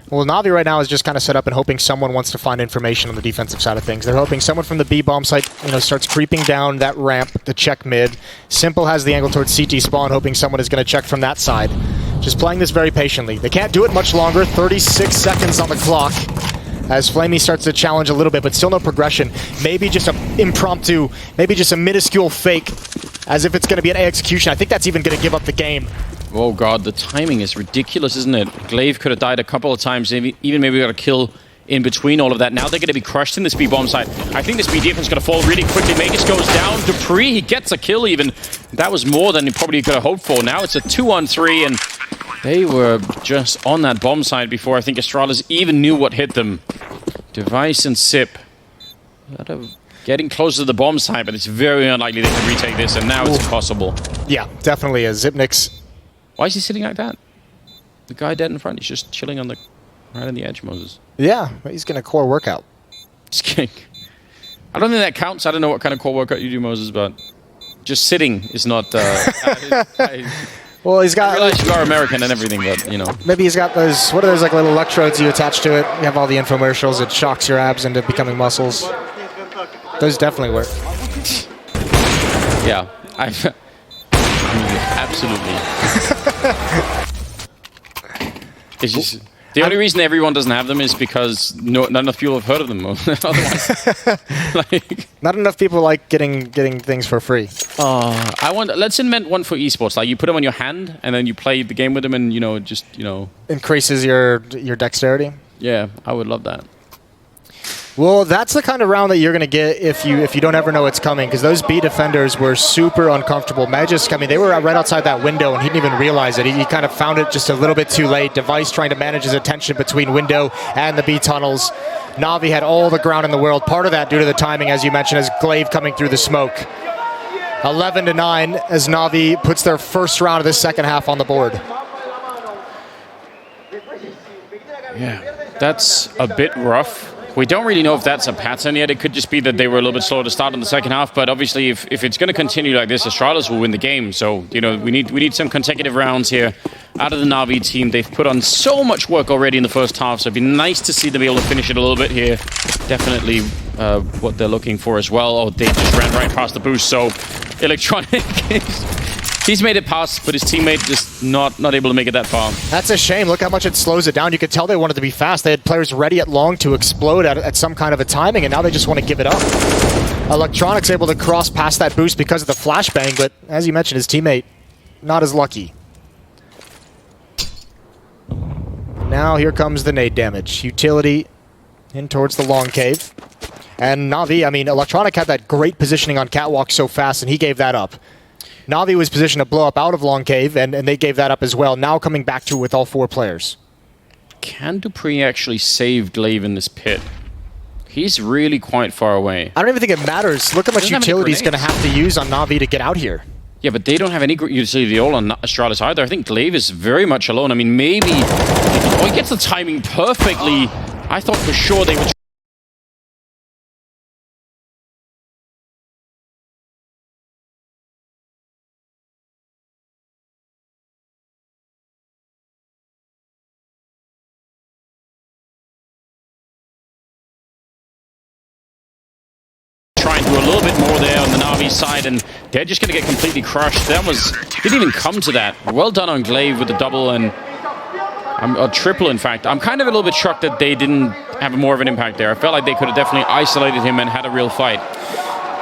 Well, Na'Vi right now is just kind of set up and hoping someone wants to find information on the defensive side of things. They're hoping someone from the B bomb site, starts creeping down that ramp to check mid. Simple has the angle towards CT spawn, hoping someone is going to check from that side. Just playing this very patiently. They can't do it much longer. 36 seconds on the clock as Flamey starts to challenge a little bit, but still no progression. Maybe just an impromptu, maybe just a minuscule fake, as if it's going to be an A execution. I think that's even going to give up the game. Oh god, the timing is ridiculous, isn't it? Glaive could have died a couple of times, even maybe got a kill in between all of that. Now they're going to be crushed in this B bomb side. I think this B defense is going to fall really quickly. Magus goes down. Dupree, he gets a kill even. That was more than he probably could have hoped for. Now it's a 2-on-3, and they were just on that bomb side before I think Astralis even knew what hit them. Device and Sip. Getting closer to the bomb side, but it's very unlikely they can retake this, and now it's impossible. Yeah, definitely is. Zipnix. Why is he sitting like that? The guy dead in front, he's just chilling on right on the edge, Moses. Yeah, he's going to core workout. Just kidding. I don't think that counts. I don't know what kind of core workout you do, Moses, but just sitting is not... Well, he's got... I realize you are American and everything, but, Maybe he's got those... What are those, like, little electrodes you attach to it? You have all the infomercials. It shocks your abs into becoming muscles. Those definitely work. Yeah. Absolutely. It's just... The only reason everyone doesn't have them is because not enough people have heard of them. Otherwise, like, not enough people like getting things for free. Let's invent one for esports. Like you put them on your hand, and then you play the game with them, and increases your dexterity. Yeah, I would love that. Well, that's the kind of round that you're going to get if you don't ever know it's coming, because those B defenders were super uncomfortable. Magisk, I mean, they were right outside that window, and he didn't even realize it. He kind of found it just a little bit too late. Device trying to manage his attention between window and the B tunnels. Na'Vi had all the ground in the world. Part of that due to the timing, as you mentioned, as Glaive coming through the smoke. 11-9 as Na'Vi puts their first round of the second half on the board. Yeah, that's a bit rough. We don't really know if that's a pattern yet. It could just be that they were a little bit slow to start in the second half. But obviously, if it's going to continue like this, Astralis will win the game. So, we need some consecutive rounds here out of the Na'Vi team. They've put on so much work already in the first half. So it'd be nice to see them be able to finish it a little bit here. Definitely what they're looking for as well. Oh, they just ran right past the boost. So Electronic he's made it past, but his teammate just not able to make it that far. That's a shame. Look how much it slows it down. You could tell they wanted to be fast. They had players ready at long to explode at some kind of a timing, and now they just want to give it up. Electronic's able to cross past that boost because of the flashbang, but as you mentioned, his teammate not as lucky. Now here comes the nade damage. Utility in towards the long cave. And Na'Vi, I mean, Electronic had that great positioning on Catwalk so fast, and he gave that up. Na'Vi was positioned to blow up out of Long Cave, and they gave that up as well. Now coming back to it with all 4 players. Can Dupree actually save Glaive in this pit? He's really quite far away. I don't even think it matters. Look how much utility he's going to have to use on Na'Vi to get out here. Yeah, but they don't have any utility at all on Astralis either. I think Glaive is very much alone. I mean, maybe... Oh, he gets the timing perfectly. I thought for sure they would... try and do a little bit more there on the Na'Vi side, and they're just going to get completely crushed. Didn't even come to that. Well done on Glaive with the double and a triple, in fact. I'm kind of a little bit shocked that they didn't have more of an impact there. I felt like they could have definitely isolated him and had a real fight.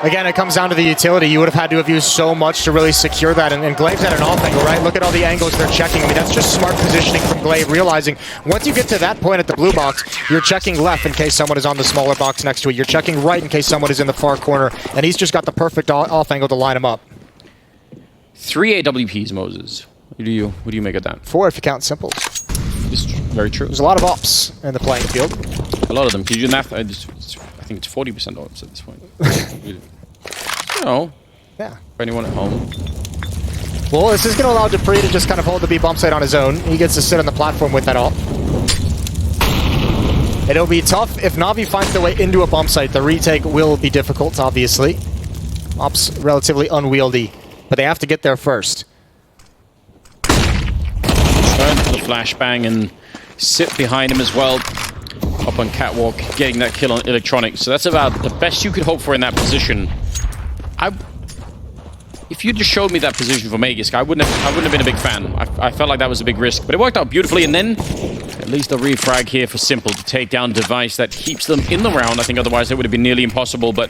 Again, it comes down to the utility. You would have had to have used so much to really secure that, and Glaive's at an off angle, right? Look at all the angles they're checking. I mean, that's just smart positioning from Glaive, realizing once you get to that point at the blue box, you're checking left in case someone is on the smaller box next to it. You're checking right in case someone is in the far corner, and he's just got the perfect off angle to line him up. 3 AWPs, Moses. What do you make of that? 4 if you count simples. It's very true. There's a lot of ops in the playing field. A lot of them. Can you do math? I think it's 40% ops at this point. Yeah. For anyone at home. Well, this is going to allow Dupree to just kind of hold the B bomb site on his own. He gets to sit on the platform with that all. It'll be tough if Na'Vi finds their way into a bomb site. The retake will be difficult, obviously. Ops relatively unwieldy, but they have to get there first. Turn to the flashbang and sit behind him as well. Up on Catwalk, getting that kill on Electronic. So that's about the best you could hope for in that position. If you just showed me that position for Magisk, I wouldn't have been a big fan. I felt like that was a big risk, but it worked out beautifully. And then at least a refrag here for Simple to take down Device that keeps them in the round. I think otherwise it would have been nearly impossible. But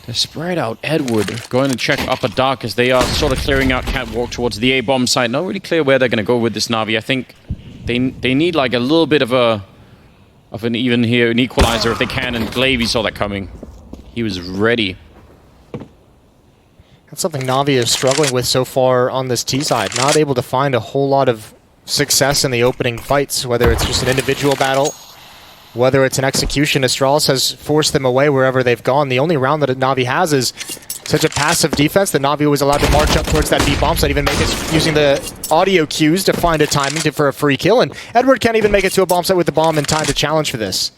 they're spread out. Edward going to check upper dark as they are sort of clearing out Catwalk towards the A bomb site. Not really clear where they're going to go with this Na'Vi. I think they need like a little bit of an even here, an equalizer if they can. And Glaive, saw that coming. He was ready. That's something Na'Vi is struggling with so far on this T side. Not able to find a whole lot of success in the opening fights, whether it's just an individual battle, whether it's an execution. Astralis has forced them away wherever they've gone. The only round that Na'Vi has is such a passive defense that Na'Vi was allowed to march up towards that B bomb site, even make it using the audio cues to find a timing for a free kill. And Edward can't even make it to a bomb site with the bomb in time to challenge for this.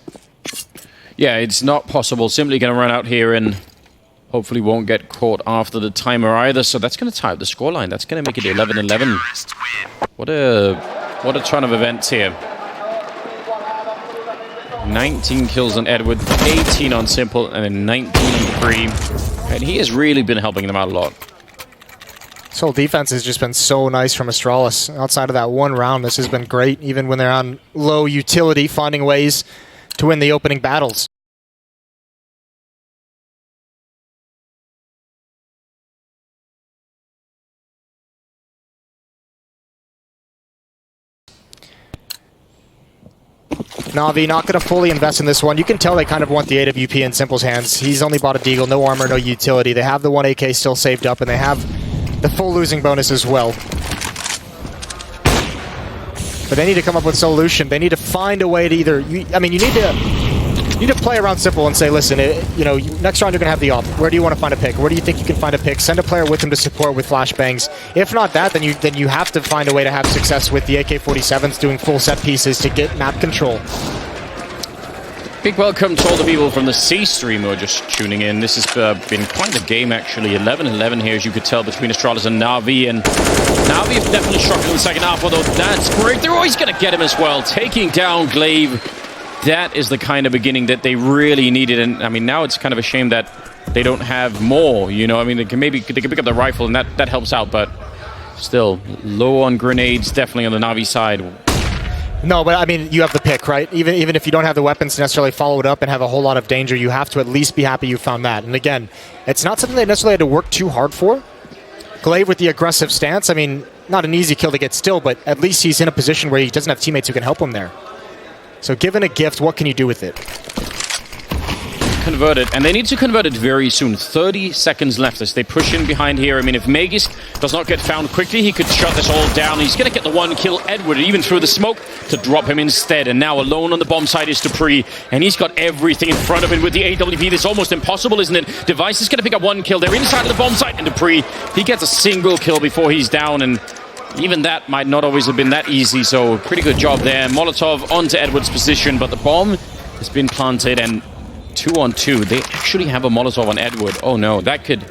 Yeah, it's not possible. Simply going to run out here and hopefully won't get caught after the timer either. So that's going to tie up the scoreline. That's going to make it 11-11. What a ton of events here. 19 kills on Edward, 18 on Simple, and then 19 on Dupree. And he has really been helping them out a lot. This whole defense has just been so nice from Astralis. Outside of that one round, this has been great, even when they're on low utility, finding ways to win the opening battles. Na'Vi not going to fully invest in this one. You can tell they kind of want the AWP in Simple's hands. He's only bought a Deagle, no armor, no utility. They have the 1 AK still saved up, and they have the full losing bonus as well. But they need to come up with a solution. They need to find a way to either... you need to play around Simple and say, listen, next round you're going to have the op. Where do you want to find a pick? Where do you think you can find a pick? Send a player with him to support with flashbangs. If not that, then you have to find a way to have success with the AK-47s doing full set pieces to get map control. Big welcome to all the people from the C stream who are just tuning in. This has been quite a game, actually. 11-11 here, as you could tell, between Astralis and Na'Vi. And Na'Vi have definitely struggled in the second half, although that's great. They're always going to get him as well. Taking down Glaive. That is the kind of beginning that they really needed. And, I mean, now it's kind of a shame that they don't have more, you know? I mean, they can pick up the rifle, and that helps out. But still, low on grenades, definitely on the Na'Vi side. No, but I mean, you have the pick, right? Even if you don't have the weapons to necessarily follow it up and have a whole lot of danger, you have to at least be happy you found that. And again, it's not something they necessarily had to work too hard for. Glaive with the aggressive stance, I mean, not an easy kill to get still, but at least he's in a position where he doesn't have teammates who can help him there. So given a gift, what can you do with it? Convert it, and they need to convert it very soon. 30 seconds left as they push in behind here. I mean, if Magisk does not get found quickly, he could shut this all down. He's going to get the one kill. Edward even threw the smoke to drop him instead. And now alone on the bomb side is Dupree, and he's got everything in front of him with the AWP. This is almost impossible, isn't it? Device is going to pick up one kill. They're inside of the bomb site, and Dupree, he gets a single kill before he's down, and even that might not always have been that easy, so pretty good job there. Molotov onto Edward's position, but the bomb has been planted, and 2-on-2. They actually have a Molotov on Edward. Oh no, that could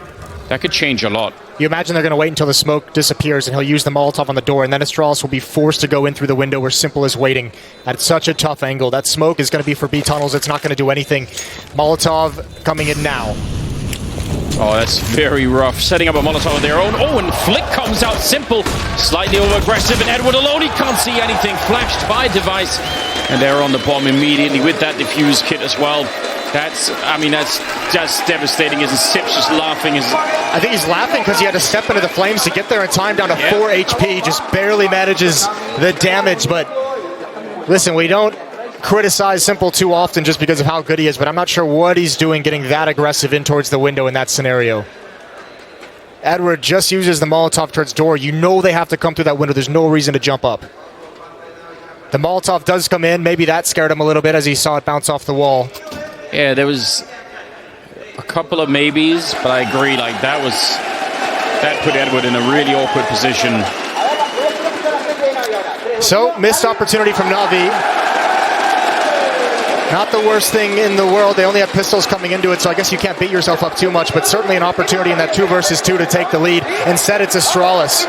change a lot. You imagine they're going to wait until the smoke disappears and he'll use the Molotov on the door, and then Astralis will be forced to go in through the window where Simple is waiting at such a tough angle. That smoke is going to be for B tunnels. It's not going to do anything. Molotov coming in now. Oh, that's very rough. Setting up a Molotov of their own. Oh, and Flick comes out. Simple, slightly over-aggressive, and Edward alone, he can't see anything. Flashed by Device, and they're on the bomb immediately with that defuse kit as well. That's just devastating. Isn't Sips just laughing? I think he's laughing because he had to step into the flames to get there in time, down to 4 HP. Just barely manages the damage, but listen, we don't criticize Simple too often just because of how good he is, but I'm not sure what he's doing getting that aggressive in towards the window in that scenario. Edward just uses the Molotov towards door. You know they have to come through that window. There's no reason to jump up. The Molotov does come in. Maybe that scared him a little bit as he saw it bounce off the wall. Yeah, there was a couple of maybes, but I agree, like that put Edward in a really awkward position. So, missed opportunity from Na'Vi. Not the worst thing in the world. They only have pistols coming into it, so I guess you can't beat yourself up too much, but certainly an opportunity in that 2 versus 2 to take the lead. Instead, it's Astralis.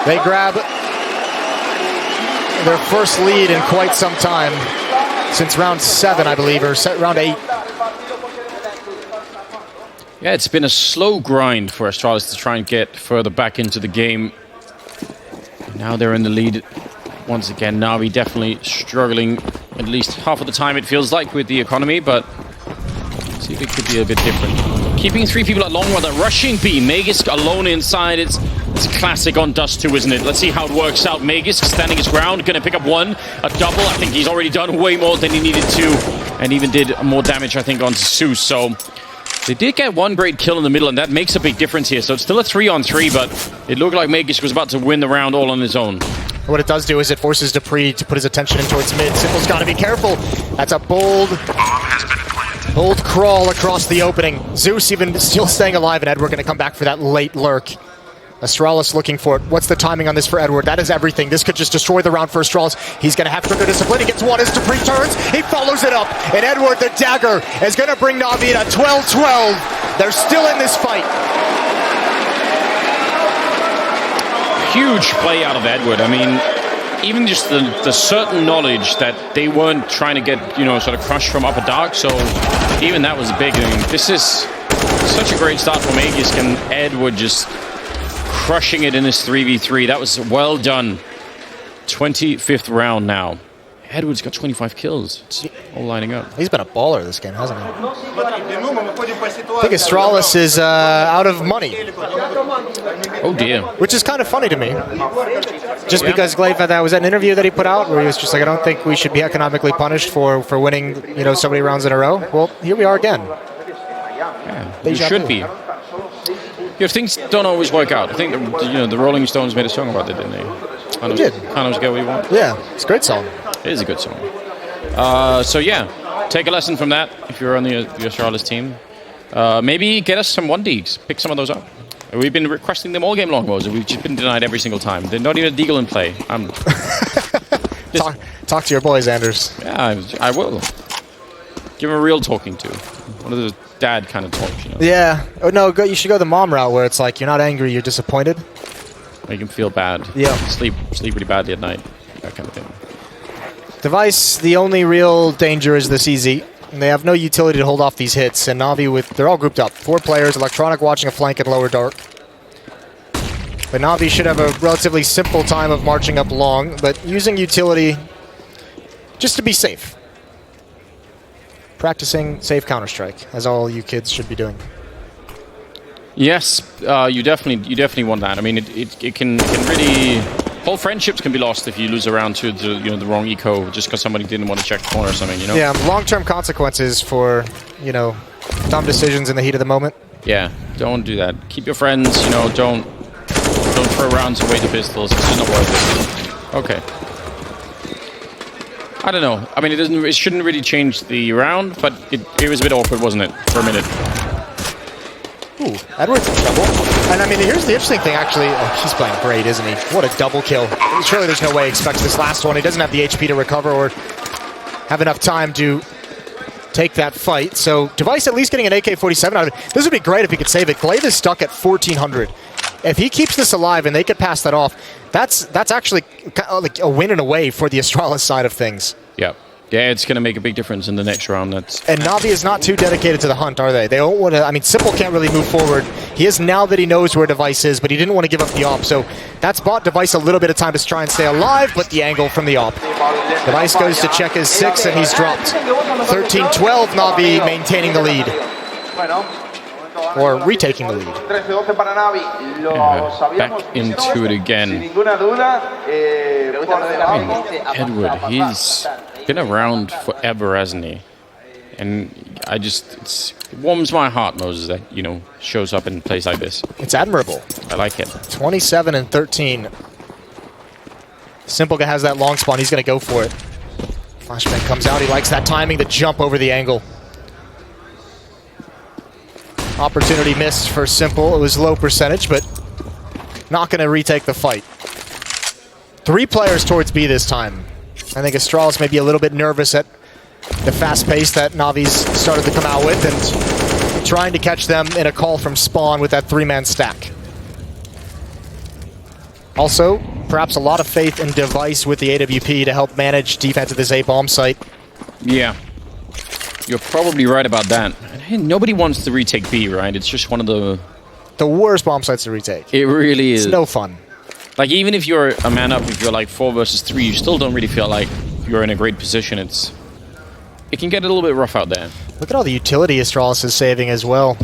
They grab their first lead in quite some time, since round 7, I believe, or round 8. Yeah, it's been a slow grind for Astralis to try and get further back into the game. Now they're in the lead once again. Na'Vi definitely struggling at least half of the time, it feels like, with the economy, but let's see if it could be a bit different. Keeping 3 people at long while they're rushing B. Magisk alone inside. It's a classic on Dust 2, isn't it? Let's see how it works out. Magisk standing his ground, going to pick up one, a double. I think he's already done way more than he needed to, and even did more damage, I think, on Zeus. So they did get one great kill in the middle, and that makes a big difference here. So it's still a 3-on-3, but it looked like Magisk was about to win the round all on his own. What it does do is it forces Dupree to put his attention in towards mid. Simple's got to be careful. That's a bold crawl across the opening. Zeus even still staying alive, and Edward going to come back for that late lurk. Astralis looking for it. What's the timing on this for Edward? That is everything. This could just destroy the round for Astralis. He's going to have quicker discipline. He gets one as Dupree turns. He follows it up. And Edward, the dagger, is going to bring Na'Vi at 12-12. They're still in this fight. Huge play out of Edward. I mean, even just the certain knowledge that they weren't trying to get, sort of crushed from upper dark. So even that was big. I mean, this is such a great start from Aegis, and Edward just crushing it in his 3v3. That was well done. 25th round now. Edward's got 25 kills. It's all lining up. He's been a baller this game, hasn't he? I think Astralis is out of money. Oh dear. Which is kind of funny to me. Just because Glaive had that was an interview that he put out where he was just like, I don't think we should be economically punished for winning, so many rounds in a row. Well, here we are again. Yeah, you should be. Things don't always work out. I think the Rolling Stones made a song about it, didn't they? They did. Kind of get what you want. Yeah, it's a great song. It is a good song. So yeah, take a lesson from that if you're on the Astralis team. Maybe get us some 1Ds. Pick some of those up. We've been requesting them all game long, Moses. We've just been denied every single time. They're not even a Deagle in play. Talk to your boys, Anders. Yeah, I will. Give him a real talking to. One of those dad kind of talks, Yeah. Oh, no, you should go the mom route where it's like, you're not angry, you're disappointed. Make him feel bad. Yeah. Sleep really badly at night. That kind of thing. Device, the only real danger is the CZ. And they have no utility to hold off these hits. And Na'Vi they're all grouped up. 4 players, Electronic watching a flank in lower dark. But Na'Vi should have a relatively simple time of marching up long, but using utility just to be safe. Practicing safe Counter-Strike, as all you kids should be doing. Yes, you definitely want that. I mean, it can really... Whole friendships can be lost if you lose a round to the wrong eco just because somebody didn't want to check the corner or something, Yeah, long-term consequences for, dumb decisions in the heat of the moment. Yeah, don't do that. Keep your friends, don't throw rounds away to pistols. It's just not worth it. Okay. I don't know. I mean, it shouldn't really change the round, but it was a bit awkward, wasn't it, for a minute? Ooh, Edward's in trouble. And I mean, here's the interesting thing, actually. Oh, he's playing great, isn't he? What a double kill. Surely there's no way he expects this last one. He doesn't have the HP to recover or have enough time to take that fight. So, Device at least getting an AK-47 out of it. This would be great if he could save it. Glaive is stuck at 1,400. If he keeps this alive and they could pass that off, that's actually like a win and a way for the Astralis side of things. Yeah. Yeah, it's going to make a big difference in the next round. And Na'Vi is not too dedicated to the hunt, are they? They don't want to... I mean, Simple can't really move forward. He is now that he knows where Device is, but he didn't want to give up the op. So that's bought Device a little bit of time to try and stay alive, but the angle from the op. Device goes to check his 6, and he's dropped. 13-12, Na'Vi maintaining the lead. Or retaking the lead. Back into it again. Edward, he's been around forever, hasn't he? And it warms my heart, Moses, that, shows up in plays like this. It's admirable. I like it. 27-13. Simple has that long spawn. He's going to go for it. Flashbang comes out. He likes that timing, the jump over the angle. Opportunity missed for Simple. It was low percentage, but not going to retake the fight. 3 players towards B this time. I think Astralis may be a little bit nervous at the fast pace that Navi's started to come out with and trying to catch them in a call from spawn with that 3-man stack. Also, perhaps a lot of faith in Device with the AWP to help manage defense at this A bomb site. Yeah. You're probably right about that. Nobody wants to retake B, right? It's just one of the worst bomb sites to retake. It really is. It's no fun. Like, even if you're a man up, if you're like 4 versus 3, you still don't really feel like you're in a great position. It can get a little bit rough out there. Look at all the utility Astralis is saving as well.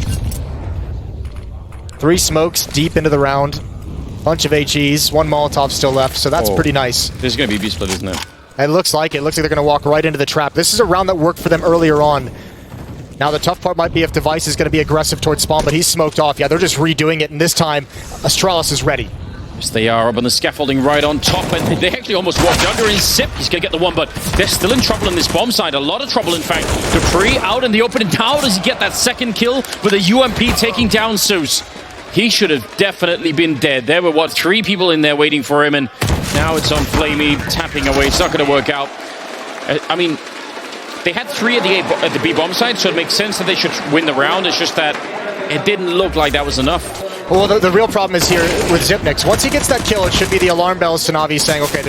3 smokes deep into the round. Bunch of HEs, 1 Molotov still left, so that's pretty nice. This is going to be B-split, isn't it? It looks like it. It looks like they're going to walk right into the trap. This is a round that worked for them earlier on. Now the tough part might be if Device is going to be aggressive towards spawn, but he's smoked off. Yeah, they're just redoing it, and this time Astralis is ready. Yes, they are up on the scaffolding right on top, and they actually almost walked under in Zip. He's going to get the one, but they're still in trouble in this bomb side. A lot of trouble, in fact. Dupree out in the open, and how does he get that second kill with a UMP taking down Zeus? He should have definitely been dead. There were, 3 people in there waiting for him, and now it's on Flamey, tapping away. It's not going to work out. I mean, they had 3 at the B bomb side, so it makes sense that they should win the round. It's just that it didn't look like that was enough. Well, the real problem is here with Zipnix. Once he gets that kill, it should be the alarm bells to Na'Vi saying, okay,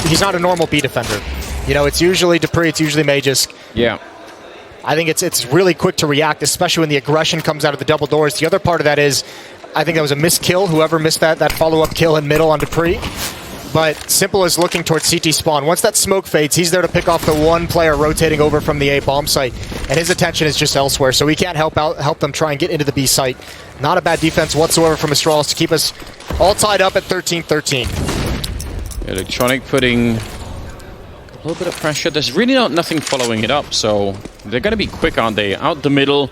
he's not a normal B defender. It's usually Dupree, it's usually Magisk. Yeah. I think it's really quick to react, especially when the aggression comes out of the double doors. The other part of that is, I think that was a missed kill, whoever missed that follow-up kill in middle on Dupree. But Simple is looking towards CT spawn. Once that smoke fades, he's there to pick off the one player rotating over from the A bomb site, and his attention is just elsewhere, so he can't help them try and get into the B site. Not a bad defense whatsoever from Astralis to keep us all tied up at 13-13. Electronic putting a little bit of pressure. There's really nothing following it up, so they're going to be quick, aren't they? Out the middle.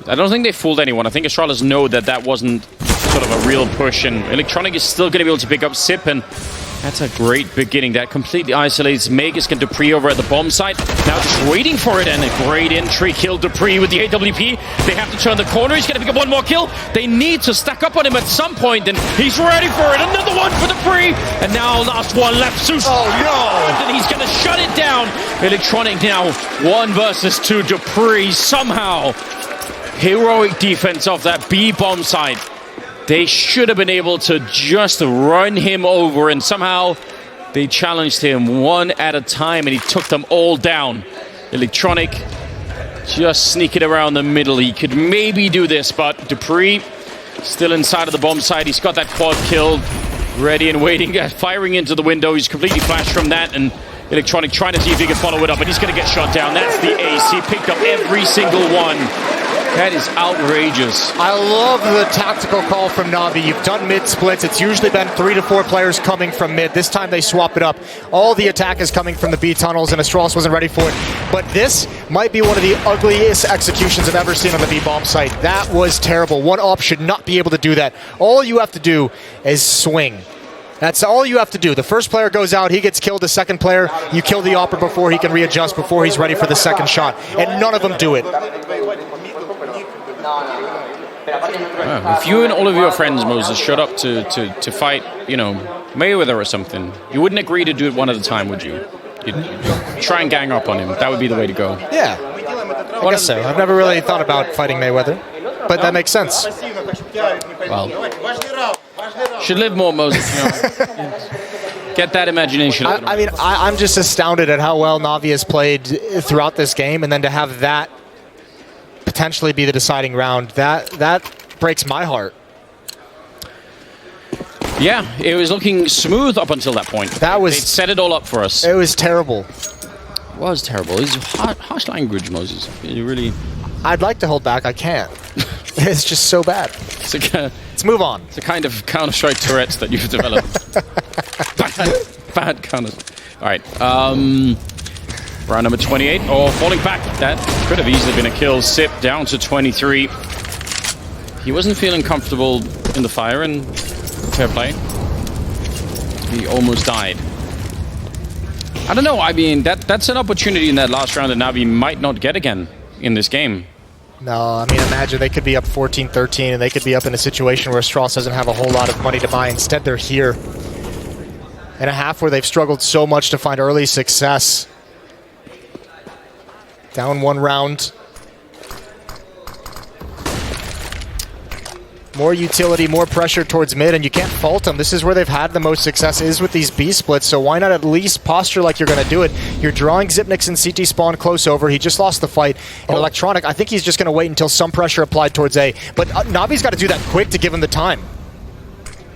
I don't think they fooled anyone. I think Astralis know that wasn't sort of a real push, and Electronic is still going to be able to pick up Sip, and that's a great beginning. That completely isolates Magus and Dupree over at the bomb site. Now just waiting for it, and a great entry. Killed Dupree with the AWP. They have to turn the corner. He's going to pick up one more kill. They need to stack up on him at some point, and he's ready for it. Another one for Dupree, and now last one left. Zeus. Oh no! And he's going to shut it down. Electronic now 1 versus 2. Dupree somehow. Heroic defense off that B bomb site. They should have been able to just run him over, and somehow they challenged him one at a time, and he took them all down. Electronic just sneaking around the middle. He could maybe do this, but Dupree still inside of the bomb site. He's got that quad kill ready and waiting, firing into the window. He's completely flashed from that, and Electronic trying to see if he can follow it up, and he's going to get shot down. That's the ace. He picked up every single one. That is outrageous. I love the tactical call from Na'Vi. You've done mid splits. It's usually been 3 to 4 players coming from mid. This time they swap it up. All the attack is coming from the B tunnels, and Astralis wasn't ready for it. But this might be one of the ugliest executions I've ever seen on the B bomb site. That was terrible. One op should not be able to do that. All you have to do is swing. That's all you have to do. The first player goes out, he gets killed. The second player, you kill the opper before he can readjust, before he's ready for the second shot. And none of them do it. If you and all of your friends, Moses, showed up to fight, Mayweather or something, you wouldn't agree to do it one at a time, would you? You'd try and gang up on him. That would be the way to go. Yeah, I guess so. I've never really thought about fighting Mayweather, but that makes sense. Well, should live more, Moses. Get that imagination. I'm just astounded at how well Na'Vi has played throughout this game, and then to have that potentially be the deciding round, that breaks my heart. Yeah, it was looking smooth up until that point. They'd set it all up for us. It was terrible. It was terrible. It's harsh language, Moses. You really... I'd like to hold back. I can't. It's just so bad. Let's move on. It's a kind of Counter-Strike Tourette's that you've developed. bad Counter. All right. Round number 28. Oh, falling back. That could have easily been a kill. Sip down to 23. He wasn't feeling comfortable in the fire, and fair play. He almost died. I don't know. I mean, that's an opportunity in that last round that Na'Vi might not get again in this game. No, I mean, imagine they could be up 14-13, and they could be up in a situation where Astralis doesn't have a whole lot of money to buy. Instead, they're here. In a half where they've struggled so much to find early success. Down 1 round. More utility, more pressure towards mid, and you can't fault them. This is where they've had the most success, is with these B splits, so why not at least posture like you're going to do it? You're drawing Xipnix and CT spawn close over. He just lost the fight. And Electronic, I think he's just going to wait until some pressure applied towards A. But Na'Vi's got to do that quick to give him the time.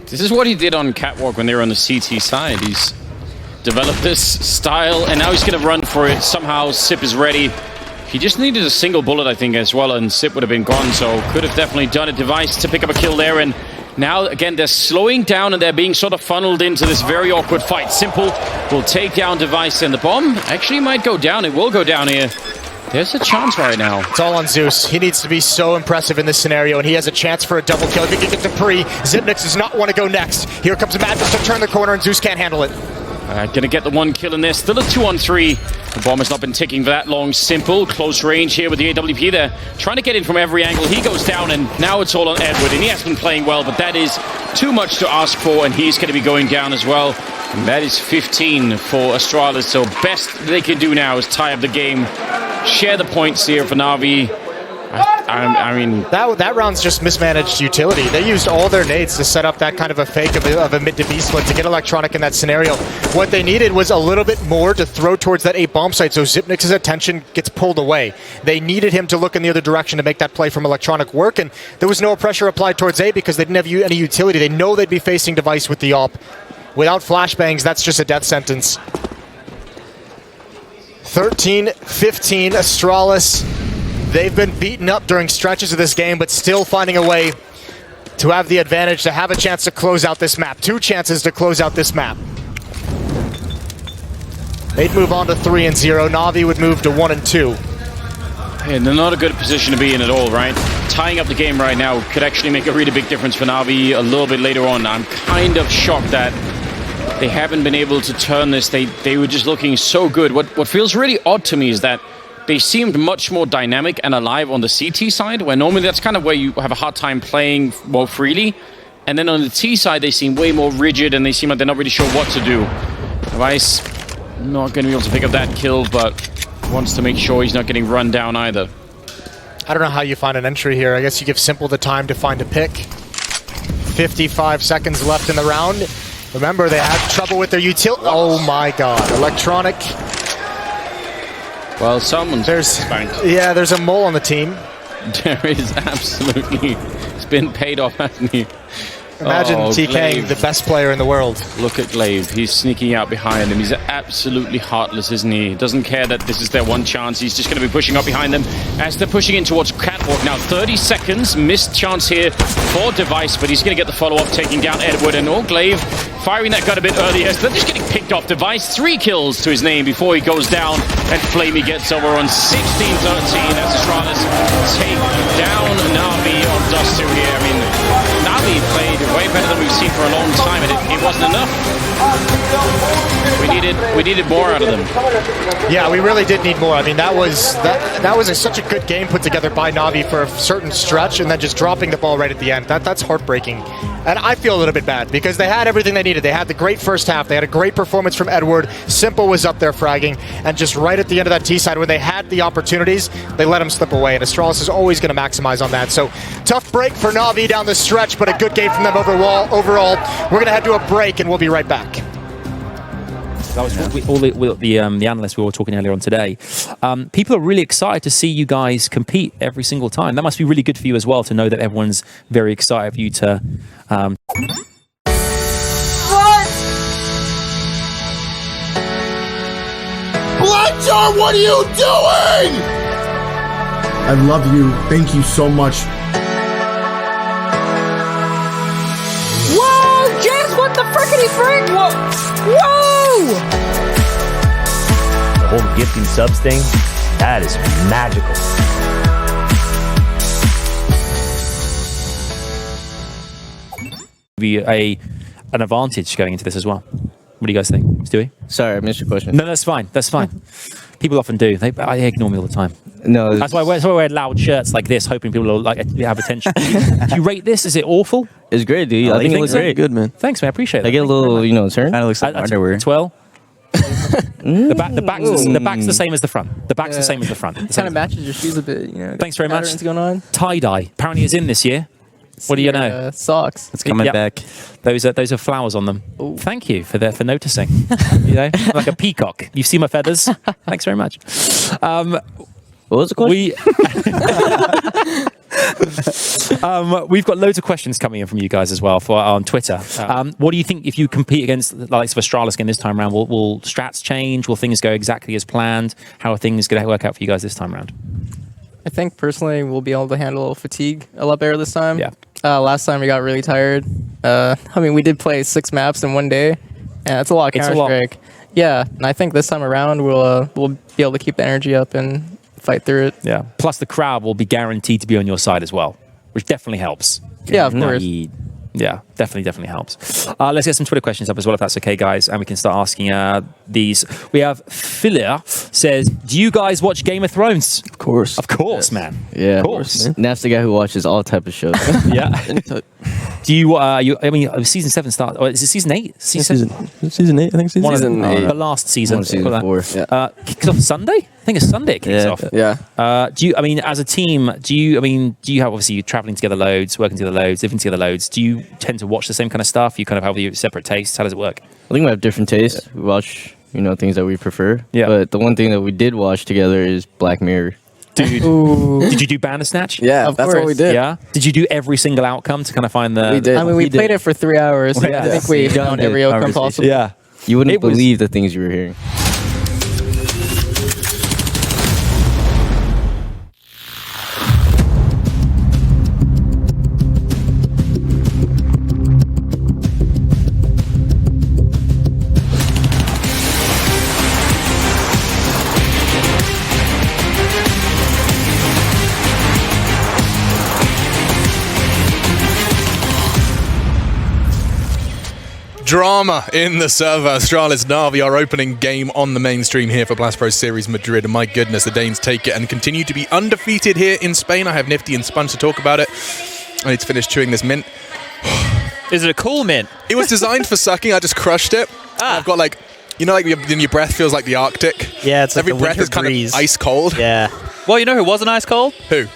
This is what he did on Catwalk when they were on the CT side. He's developed this style, and now he's going to run for it. Somehow Sip is ready. He just needed a single bullet, I think, as well, and Sip would have been gone, so could have definitely done a device to pick up a kill there. And now, again, they're slowing down, and they're being sort of funneled into this very awkward fight. Simple will take down Device, and the bomb actually might go down. It will go down here. There's a chance right now. It's all on Zeus. He needs to be so impressive in this scenario, and he has a chance for a double kill. If he can get Dupree, Xipnix does not want to go next. Here comes Madness to turn the corner, and Zeus can't handle it. Gonna get the 1 kill in there. Still a 2-on-3. The bomb has not been ticking for that long. Simple, close range here with the AWP there. Trying to get in from every angle. He goes down, and now it's all on Edward. And he has been playing well, but that is too much to ask for, and he's going to be going down as well. And that is 15 for Astralis. So best they can do now is tie up the game. Share the points here for Na'Vi. I mean... That round's just mismanaged utility. They used all their nades to set up that kind of a fake of a mid to B split to get Electronic in that scenario. What they needed was a little bit more to throw towards that 8 bomb site so Xyp9x's attention gets pulled away. They needed him to look in the other direction to make that play from Electronic work, and there was no pressure applied towards A because they didn't have any utility. They know they'd be facing Device with the AWP. Without flashbangs, that's just a death sentence. 13-15, Astralis. They've been beaten up during stretches of this game, but still finding a way to have the advantage, to have a chance to close out this map. 2 chances to close out this map. They'd move on to 3-0. Na'Vi would move to 1-2. Yeah, they're not a good position to be in at all, right? Tying up the game right now could actually make a really big difference for Na'Vi a little bit later on. I'm kind of shocked that they haven't been able to turn this. They were just looking so good. What feels really odd to me is that they seemed much more dynamic and alive on the CT side, where normally that's kind of where you have a hard time playing more freely. And then on the T side, they seem way more rigid, and they seem like they're not really sure what to do. Device not going to be able to pick up that kill, but wants to make sure he's not getting run down either. I don't know how you find an entry here. I guess you give Simple the time to find a pick. 55 seconds left in the round. Remember, they had trouble with their utility. Oh my god. Electronic. Well, someone's spanked. Yeah, there's a mole on the team. There is absolutely. It's been paid off, hasn't he? Imagine TKing the best player in the world. Look at Glaive. He's sneaking out behind him. He's absolutely heartless, isn't he? Doesn't care that this is their one chance. He's just going to be pushing up behind them as they're pushing in towards Catwalk. Now, 30 seconds. Missed chance here for Device, but he's going to get the follow-up, taking down Edward. And Glaive firing that gun a bit earlier. So they're just getting picked off. Device, 3 kills to his name before he goes down. And Flamey gets over on 16-13. That's Astralis take down Na'Vi on Dust 2 here. I mean, Na'Vi played way better than we've seen for a long time, and it wasn't enough. We needed more out of them. Yeah, we really did need more. I mean, that was such a good game put together by Na'Vi for a certain stretch, and then just dropping the ball right at the end. That's heartbreaking. And I feel a little bit bad because they had everything they needed. They had the great first half. They had a great performance from Edward. Simple was up there fragging, and just right at the end of that T side, when they had the opportunities, they let them slip away. And Astralis is always going to maximize on that. So tough break for Na'Vi down the stretch, but a good game from them overall. We're going to head to a break, and we'll be right back. That was all the analysts we were talking earlier on today. People are really excited to see you guys compete every single time. That must be really good for you as well to know that everyone's very excited for you to. Blackjar, what are you doing? I love you. Thank you so much. Whoa, James, what the frickety frick? Whoa! The whole gifting subs thing, that is magical. Be an advantage going into this as well. What do you guys think, Stewie? Sorry, I missed your question. No, that's fine. That's fine. People often do. They ignore me all the time. No, that's why I wear loud shirts like this, hoping people will have attention. Do you rate this? Is it awful? It's great, dude. I think it looks great. Good, man. Thanks, man. I appreciate it. I get a little, turn. Kind of looks like underwear. 12. The back's the same as the front. The back's the same as the front. It kind of matches your shoes a bit, Thanks very much. What's going on? Tie-dye. Apparently it's in this year. What do you know? Socks. It's coming back. Those are flowers on them. Ooh. Thank you for noticing. I'm like a peacock. You see my feathers? Thanks very much. What was the question? We've got loads of questions coming in from you guys as well on Twitter. What do you think if you compete against the likes of Astralis again this time around? Will strats change? Will things go exactly as planned? How are things going to work out for you guys this time around? I think personally we'll be able to handle fatigue a lot better this time. Yeah. Last time we got really tired. We did play 6 maps in one day, and that's a lot of Counter-Strike. Yeah, and I think this time around we'll be able to keep the energy up and fight through it. Yeah. Plus the crowd will be guaranteed to be on your side as well, which definitely helps. Yeah, of course. Yeah, definitely helps. Let's get some Twitter questions up as well, if that's okay, guys, and we can start asking these. We have Philip says, do you guys watch Game of Thrones? Of course. Of course, man. Yeah. Of course. And that's the guy who watches all type of shows. Yeah. Do you? I mean, season 7 starts. Or is it season 8? Season 8. I think season 8. The last season. Season 4. Yeah. Kicks off Sunday. I think it's Sunday. It kicks off. Yeah. Do you? I mean, as a team, do you have obviously you're traveling together loads, working together loads, living together loads? Do you tend to watch the same kind of stuff? You kind of have your separate tastes. How does it work? I think we have different tastes. We watch, things that we prefer. Yeah. But the one thing that we did watch together is Black Mirror. Dude, did you do Bandersnatch? Yeah, that's course. what we did. Yeah. Did you do every single outcome to kind of find the? We did. I mean, we played it for 3 hours. Yeah. I think we found every outcome possible. Yeah. You wouldn't believe the things you were hearing. Drama in the server. Astralis Na'Vi, our opening game on the mainstream here for Blast Pro Series Madrid. And my goodness, the Danes take it and continue to be undefeated here in Spain. I have Nifty and Sponge to talk about it. I need to finish chewing this mint. Is it a cool mint? It was designed for sucking. I just crushed it. I've got like your breath feels like the Arctic. Yeah, it's like every the breath winter is kind breeze. of ice cold. Yeah. Well, you know who wasn't ice cold? Who?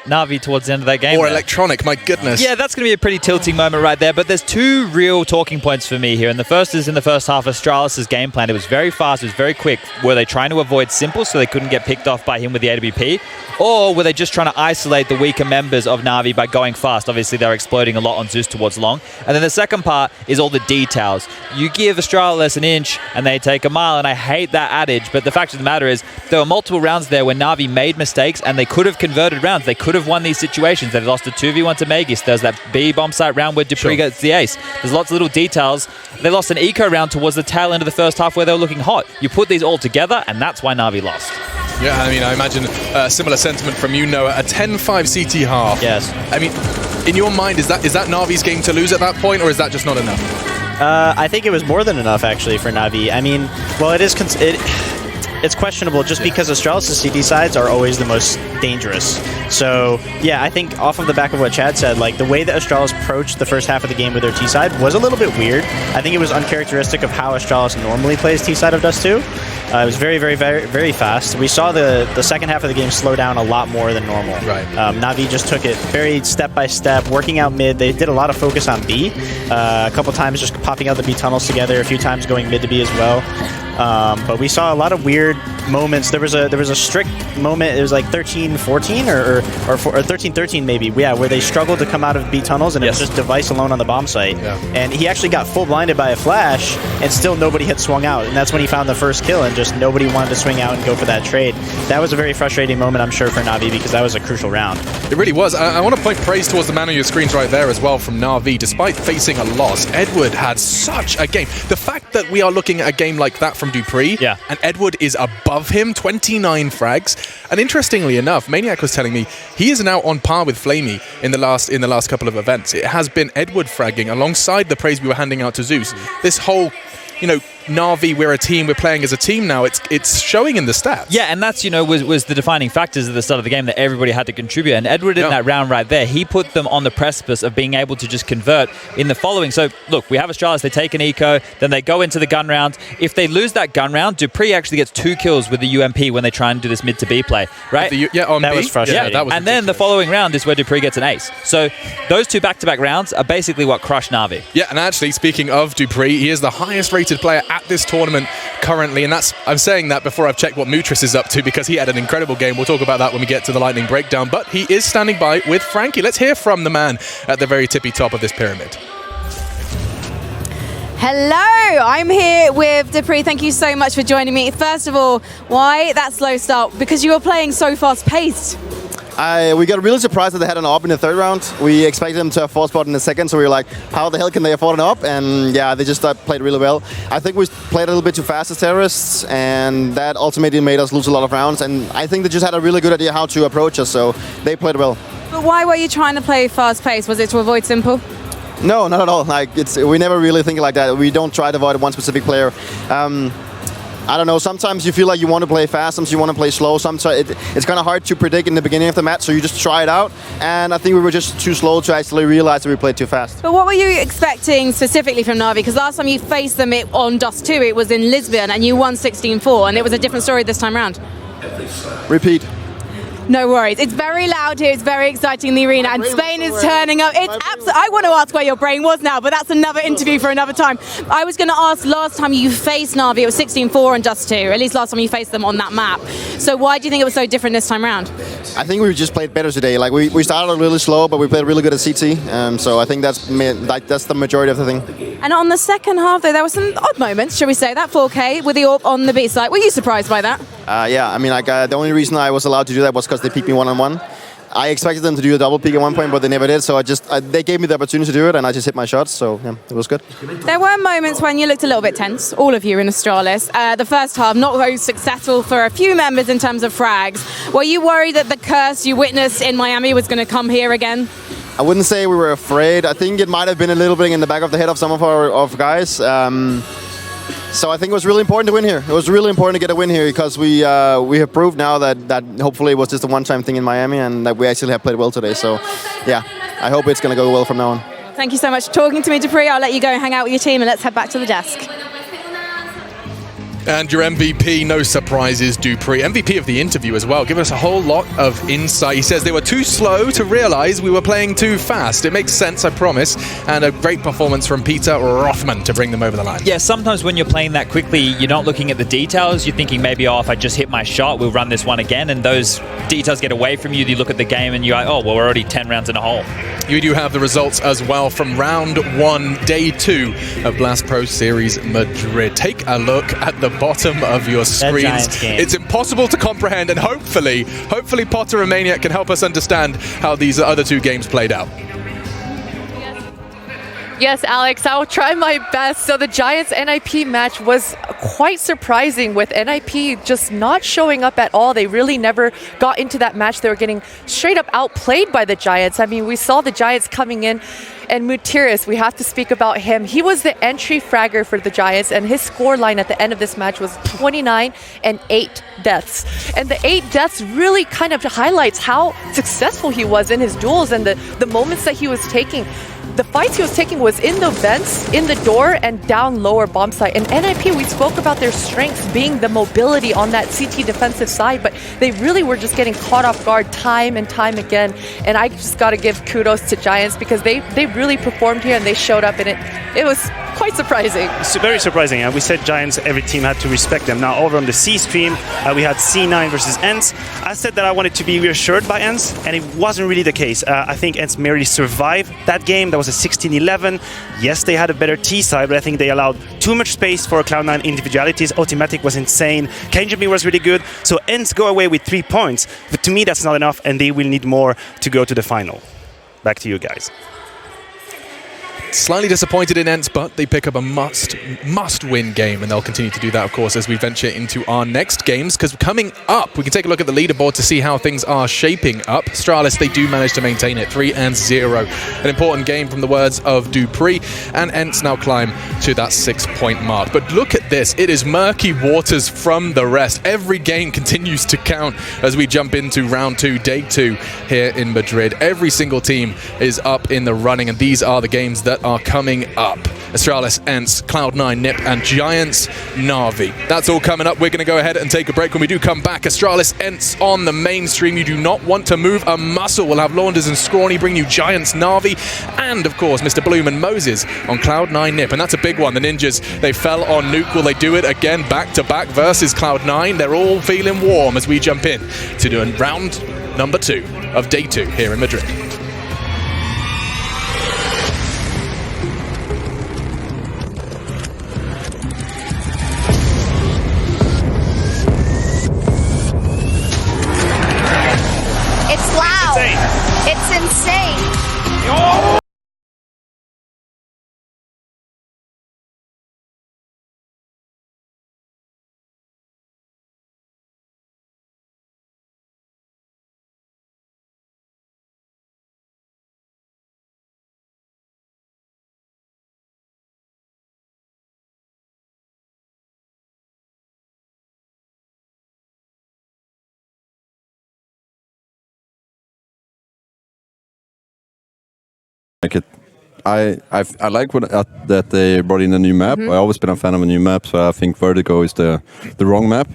Na'Vi towards the end of that game. Or there. electronic, my goodness. Yeah, that's going to be a pretty tilting moment right there. But there's two real talking points for me here. And the first is in the first half, Astralis' game plan. It was very fast, it was very quick. Were they trying to avoid Simple so they couldn't get picked off by him with the AWP? Or were they just trying to isolate the weaker members of Na'Vi by going fast? Obviously, they're exploding a lot on Zeus towards long. And then the second part is all the details. You give Astralis an inch and they take a mile, and I hate that adage. But the fact of the matter is, there were multiple rounds there where Na'Vi made mistakes and they could have converted rounds. They could have won these situations. They've lost a 2v1 to Megis. There's that B bomb site round where Dupree gets the ace. There's lots of little details. They lost an eco round towards the tail end of the first half where they were looking hot. You put these all together, and that's why Na'Vi lost. Yeah, I mean, I imagine a similar sentiment from you, Noah. A 10-5 CT half. Yes. I mean, in your mind, is that Na'Vi's game to lose at that point, or is that just not enough? I think it was more than enough, actually, for Na'Vi. I mean, well, it's questionable just because Astralis' CD sides are always the most dangerous. So, yeah, I think off of the back of what Chad said, like the way that Astralis approached the first half of the game with their T side was a little bit weird. I think it was uncharacteristic of how Astralis normally plays T side of Dust 2. It was very, very, very, very fast. We saw the second half of the game slow down a lot more than normal. Right. Na'Vi just took it very step by step, working out mid. They did a lot of focus on B. A couple times just popping out the B tunnels together, a few times going mid to B as well. But we saw a lot of weird moments. There was a strict moment. It was like 13-14 or 13-13 maybe. Yeah, where they struggled to come out of B tunnels, and it was just Device alone on the bomb site. Yeah. And he actually got full blinded by a flash, and still nobody had swung out. And that's when he found the first kill, and just nobody wanted to swing out and go for that trade. That was a very frustrating moment, I'm sure, for Na'Vi, because that was a crucial round. It really was. I want to point praise towards the man on your screens right there as well from Na'Vi. Despite facing a loss, Edward had such a game. The fact that we are looking at a game like that from Dupree, and Edward is above him, 29 frags. And interestingly enough, Maniac was telling me he is now on par with Flamey in the last couple of events. It has been Edward fragging alongside the praise we were handing out to Zeus. This whole, Na'Vi, we're a team, we're playing as a team now. It's showing in the stats. Yeah, and that's, was the defining factors at the start of the game that everybody had to contribute. And Edward in that round right there, he put them on the precipice of being able to just convert in the following. So, look, we have Astralis, they take an eco, then they go into the gun round. If they lose that gun round, Dupree actually gets 2 kills with the UMP when they try and do this mid to B play, right? On that B? was frustrating. Yeah, that was and then the following round is where Dupree gets an ace. So those 2 back-to-back rounds are basically what crushed Na'Vi. Yeah, and actually, speaking of Dupree, he is the highest rated player at this tournament currently, and I'm saying that before I've checked what Mutris is up to, because he had an incredible game. We'll talk about that when we get to the Lightning breakdown, but he is standing by with Frankie. Let's hear from the man at the very tippy top of this pyramid. Hello, I'm here with Dupree. Thank you so much for joining me. First of all, why that slow start? Because you were playing so fast-paced. We got really surprised that they had an AWP in the third round. We expected them to have 4 spot in the second, so we were like, how the hell can they afford an AWP? And yeah, they just played really well. I think we played a little bit too fast as terrorists, and that ultimately made us lose a lot of rounds. And I think they just had a really good idea how to approach us, so they played well. But why were you trying to play fast-paced? Was it to avoid Simple? No, not at all. We never really think like that. We don't try to avoid one specific player. I don't know, sometimes you feel like you want to play fast, sometimes you want to play slow. Sometimes it's kind of hard to predict in the beginning of the match, so you just try it out. And I think we were just too slow to actually realize that we played too fast. But what were you expecting specifically from Na'Vi? Because last time you faced them on Dust 2, it was in Lisbon, and you won 16-4, and it was a different story this time round. Repeat. No worries. It's very loud here. It's very exciting in the arena, and Spain is turning up. It's absolutely. I want to ask where your brain was now, but that's another interview for another time. I was going to ask, last time you faced Na'Vi, it was 16-4 and Dust 2. At least last time you faced them on that map. So why do you think it was so different this time round? I think we just played better today. Like we started really slow, but we played really good at CT. So I think that's the majority of the thing. And on the second half, though, there were some odd moments, shall we say, that 4K with the AWP on the B side. Were you surprised by that? Yeah, I mean, the only reason I was allowed to do that was because they picked me one-on-one. I expected them to do a double peek at one point, but they never did. So they gave me the opportunity to do it, and I just hit my shots. So yeah, it was good. There were moments when you looked a little bit tense, all of you in Astralis. The first half, not very successful for a few members in terms of frags. Were you worried that the curse you witnessed in Miami was going to come here again? I wouldn't say we were afraid. I think it might have been a little bit in the back of the head of some of our guys. So I think it was really important to win here. It was really important to get a win here because we have proved now that hopefully it was just a one-time thing in Miami and that we actually have played well today. So yeah, I hope it's going to go well from now on. Thank you so much for talking to me, Dupree. I'll let you go and hang out with your team, and let's head back to the desk. And your MVP, no surprises, Dupree. MVP of the interview as well, giving us a whole lot of insight. He says they were too slow to realize we were playing too fast. It makes sense, I promise. And a great performance from Peter Rothman to bring them over the line. Yeah, sometimes when you're playing that quickly, you're not looking at the details. You're thinking maybe, oh, if I just hit my shot, we'll run this one again. And those details get away from you. You look at the game and you're like, oh, well, we're already 10 rounds in a hole. You do have the results as well from round 1, day 2 of Blast Pro Series Madrid. Take a look at the bottom of your screens. It's impossible to comprehend, and hopefully Potter and Maniac can help us understand how these other two games played out. Yes, Alex, I'll try my best. So the Giants NIP match was quite surprising, with NIP just not showing up at all. They really never got into that match. They were getting straight up outplayed by the Giants. I mean, we saw the Giants coming in, and Mutiris, we have to speak about him. He was the entry fragger for the Giants, and his score line at the end of this match was 29 and 8 deaths. And the 8 deaths really kind of highlights how successful he was in his duels and the moments that he was taking. The fights he was taking was in the vents, in the door, and down lower bomb site. And NIP, we spoke about their strengths being the mobility on that CT defensive side, but they really were just getting caught off guard time and time again. And I just got to give kudos to Giants because they really performed here and they showed up, and it was quite surprising. It's very surprising. We said Giants, every team had to respect them. Now over on the C stream, we had C9 versus ENCE. I said that I wanted to be reassured by ENCE, and it wasn't really the case. I think ENCE merely survived that game. That was a 16-11. Yes, they had a better T side, but I think they allowed too much space for Cloud9 individualities. Automatic was insane. Kenjami was really good. So ENCE go away with 3 points. But to me, that's not enough, and they will need more to go to the final. Back to you guys. Slightly disappointed in ENCE, but they pick up a must-win game, and they'll continue to do that, of course, as we venture into our next games. Because coming up, we can take a look at the leaderboard to see how things are shaping up. Astralis, they do manage to maintain it, 3-0. An important game from the words of Dupree, and ENCE now climb to that 6-point mark. But look at this. It is murky waters from the rest. Every game continues to count as we jump into round 2, day 2 here in Madrid. Every single team is up in the running, and these are the games that are coming up. Astralis, ENCE, Cloud9, NiP, and Giants, Na'Vi. That's all coming up. We're going to go ahead and take a break. When we do come back, Astralis, ENCE on the mainstream. You do not want to move a muscle. We'll have Launders and Scrawny bring you Giants, Na'Vi, and of course, Mr. Bloom and Moses on Cloud9, NiP. And that's a big one. The Ninjas, they fell on Nuke. Will they do it again back-to-back versus Cloud9? They're all feeling warm as we jump in to do round number 2 of day 2 here in Madrid. It's loud. It's insane. Oh! like it. I like that they brought in a new map. I've always been a fan of a new map, so I think Vertigo is the wrong map.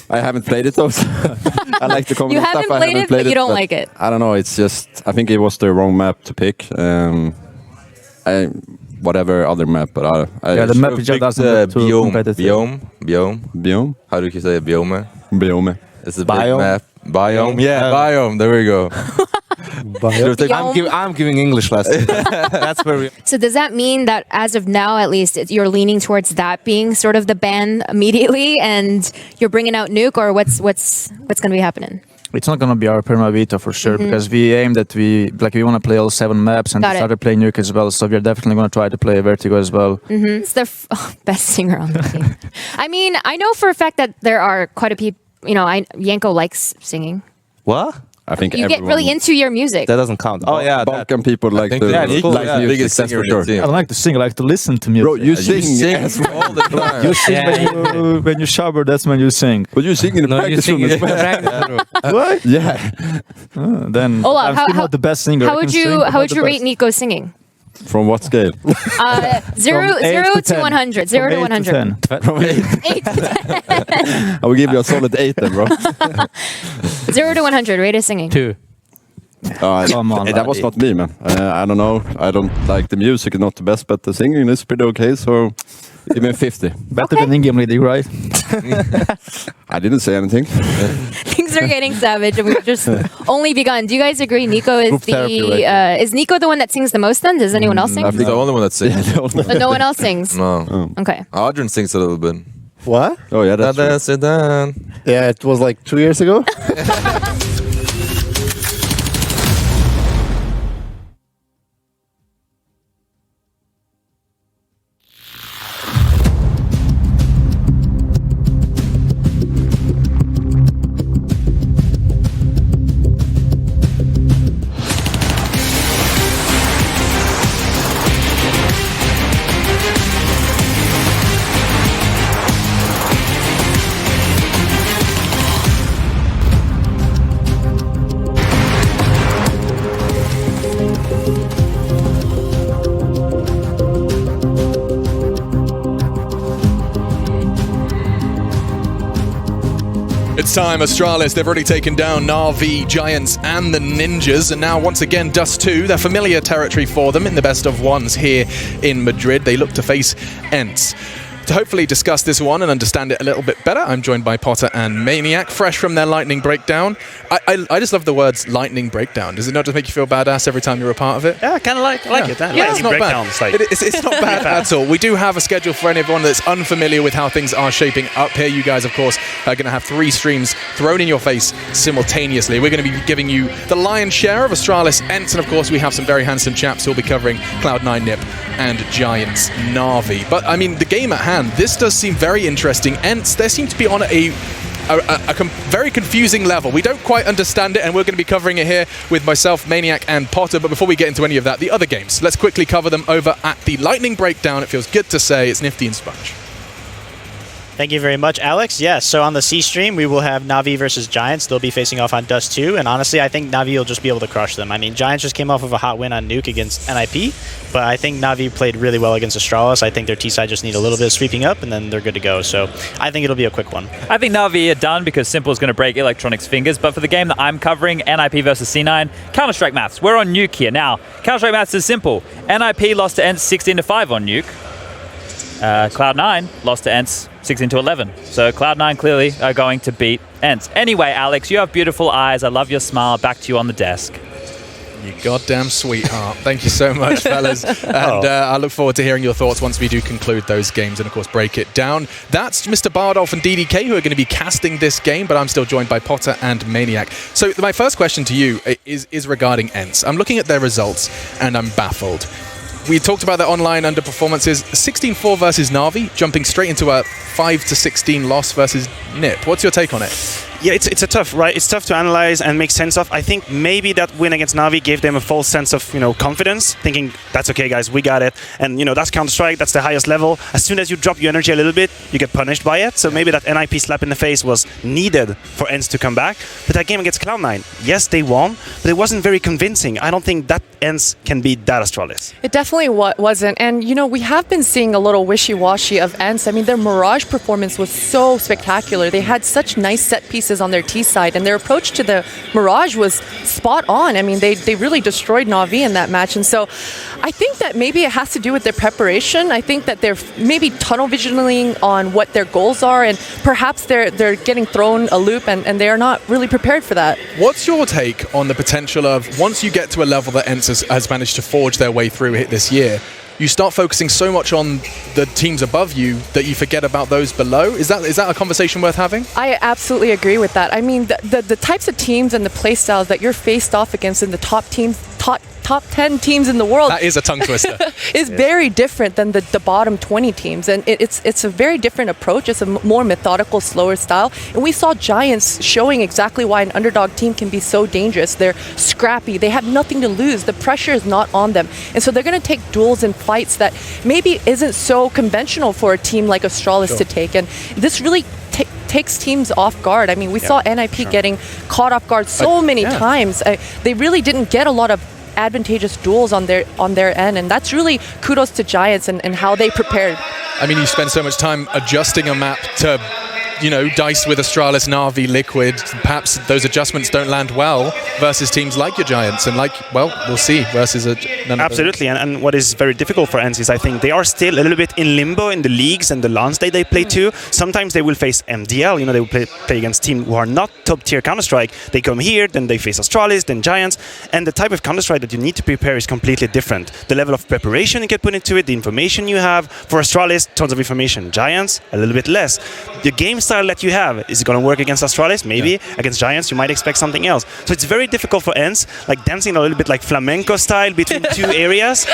I haven't played it though. So I like the common You stuff. haven't played it, but you don't like it. I don't know. It's just I think it was the wrong map to pick. Whatever other map, but the map just doesn't biome. How do you say it? Biome. It's a big Biome? map. Biome. Yeah, biome. There we go. I'm giving English lessons. That's where we. So does that mean that as of now, at least, you're leaning towards that being sort of the ban immediately, and you're bringing out Nuke, or what's going to be happening? It's not going to be our Perma Vita for sure, because we aim that we want to play all 7 maps, and we started playing Nuke as well. So we're definitely going to try to play Vertigo as well. It's the best singer on the team. I mean, I know for a fact that there are quite a people. Yanko likes singing. What? I think you get really into your music. That doesn't count. Oh yeah, Balkan people like the biggest singer in the team. I don't like to sing. I like to listen to music. Bro, you sing all the time. You sing when you shower. That's when you sing. But you sing in the practice room as well. What? Yeah. Then Olaf, I'm still not the best singer. How would you rate Nico singing? From what scale? 0 to 100. 0 to 100. From 8. 8 to 10. I will give you a solid 8 then, bro. 0 to 100. Rate his singing. 2. Come on, that was not me, man. I don't know. I don't like the music. It's not the best, but the singing is pretty okay. So even 50. Better than in-game leading, right? I didn't say anything. Things are getting savage, and we've just only begun. Do you guys agree Nico is is Nico the one that sings the most? Then does anyone else sing? I'm the only one that sings. No one else sings. No. Okay. Adrian sings a little bit. What? Oh yeah, that's Sit down. Yeah, it was like 2 years ago. It's time, Astralis. They've already taken down Na'Vi, Giants, and the Ninjas, and now once again Dust 2. They're familiar territory for them in the best of ones here in Madrid. They look to face Ents. To hopefully discuss this one and understand it a little bit better, I'm joined by Potter and Maniac, fresh from their lightning breakdown. I just love the words lightning breakdown. Does it not just make you feel badass every time you're a part of it? Yeah, I kind of like it. Yeah, it's not bad. It's not bad at all. We do have a schedule for anyone that's unfamiliar with how things are shaping up here. You guys, of course, are going to have 3 streams thrown in your face simultaneously. We're going to be giving you the lion's share of Astralis Ents, and of course we have some very handsome chaps who'll be covering Cloud9 Nip and Giants Na'Vi. But I mean, the game at hand, this does seem very interesting. Ents, they seem to be on a very confusing level. We don't quite understand it, and we're going to be covering it here with myself, Maniac, and Potter. But before we get into any of that, the other games, let's quickly cover them over at the Lightning Breakdown. It feels good to say it's Nifty and Sponge. Thank you very much, Alex. Yes, so on the C stream, we will have Na'Vi versus Giants. They'll be facing off on Dust 2, and honestly, I think Na'Vi will just be able to crush them. I mean, Giants just came off of a hot win on Nuke against NIP, but I think Na'Vi played really well against Astralis. I think their T-side just need a little bit of sweeping up, and then they're good to go. So I think it'll be a quick one. I think Na'Vi are done because Simple is going to break Electronic's fingers, but for the game that I'm covering, NIP versus C9, Counter-Strike maths. We're on Nuke here. Now, Counter-Strike maths is simple. NIP lost to Ents 16-5 on Nuke. Cloud9 lost to Ents 16-11. So Cloud9 clearly are going to beat Ents. Anyway, Alex, you have beautiful eyes. I love your smile. Back to you on the desk. You goddamn sweetheart. Thank you so much, fellas. And I look forward to hearing your thoughts once we do conclude those games and, of course, break it down. That's Mr. Bardolph and DDK who are going to be casting this game, but I'm still joined by Potter and Maniac. So my first question to you is regarding Ents. I'm looking at their results, and I'm baffled. We talked about their online underperformances. 16-4 versus Na'Vi, jumping straight into a 5-16 loss versus Nip. What's your take on it? Yeah, it's a tough, right? It's tough to analyze and make sense of. I think maybe that win against Na'Vi gave them a false sense of, confidence, thinking that's okay, guys, we got it. And that's Counter-Strike, that's the highest level. As soon as you drop your energy a little bit, you get punished by it. So maybe that NIP slap in the face was needed for ENCE to come back. But that game against Cloud9, yes, they won, but it wasn't very convincing. I don't think that ENCE can beat that Astralis. It definitely wasn't. And, we have been seeing a little wishy-washy of ENCE. I mean, their Mirage performance was so spectacular. They had such nice set pieces on their T side, and their approach to the Mirage was spot on. I mean, they really destroyed Na'Vi in that match. And so I think that maybe it has to do with their preparation. I think that they're maybe tunnel visioning on what their goals are, and perhaps they're getting thrown a loop and they are not really prepared for that. What's your take on the potential of, once you get to a level that ENCE has managed to forge their way through this year, you start focusing so much on the teams above you that you forget about those below? Is that a conversation worth having? I absolutely agree with that. I mean, the types of teams and the play styles that you're faced off against in the top 10 teams in the world. That is a tongue twister. is very different than the bottom 20 teams. And it's a very different approach. It's a more methodical, slower style. And we saw Giants showing exactly why an underdog team can be so dangerous. They're scrappy. They have nothing to lose. The pressure is not on them. And so they're going to take duels and fights that maybe isn't so conventional for a team like Astralis to take. And this really takes teams off guard. I mean, we saw NIP getting caught off guard so many times. They really didn't get a lot of advantageous duels on their end, and that's really kudos to Giants and how they prepared. I mean, you spend so much time adjusting a map to dice with Astralis, Na'Vi, Liquid. Perhaps those adjustments don't land well versus teams like your Giants and we'll see, versus Absolutely, and what is very difficult for ENCE is I think they are still a little bit in limbo in the leagues and the LANs they play too. Sometimes they will face MDL, they will play against teams who are not top tier Counter-Strike. They come here, then they face Astralis, then Giants, and the type of Counter-Strike that you need to prepare is completely different. The level of preparation you can put into it, the information you have. For Astralis, tons of information. Giants, a little bit less. The game style that you have, is it going to work against Astralis? Maybe. Against Giants, you might expect something else. So it's very difficult for ENCE, like dancing a little bit like flamenco style between two areas.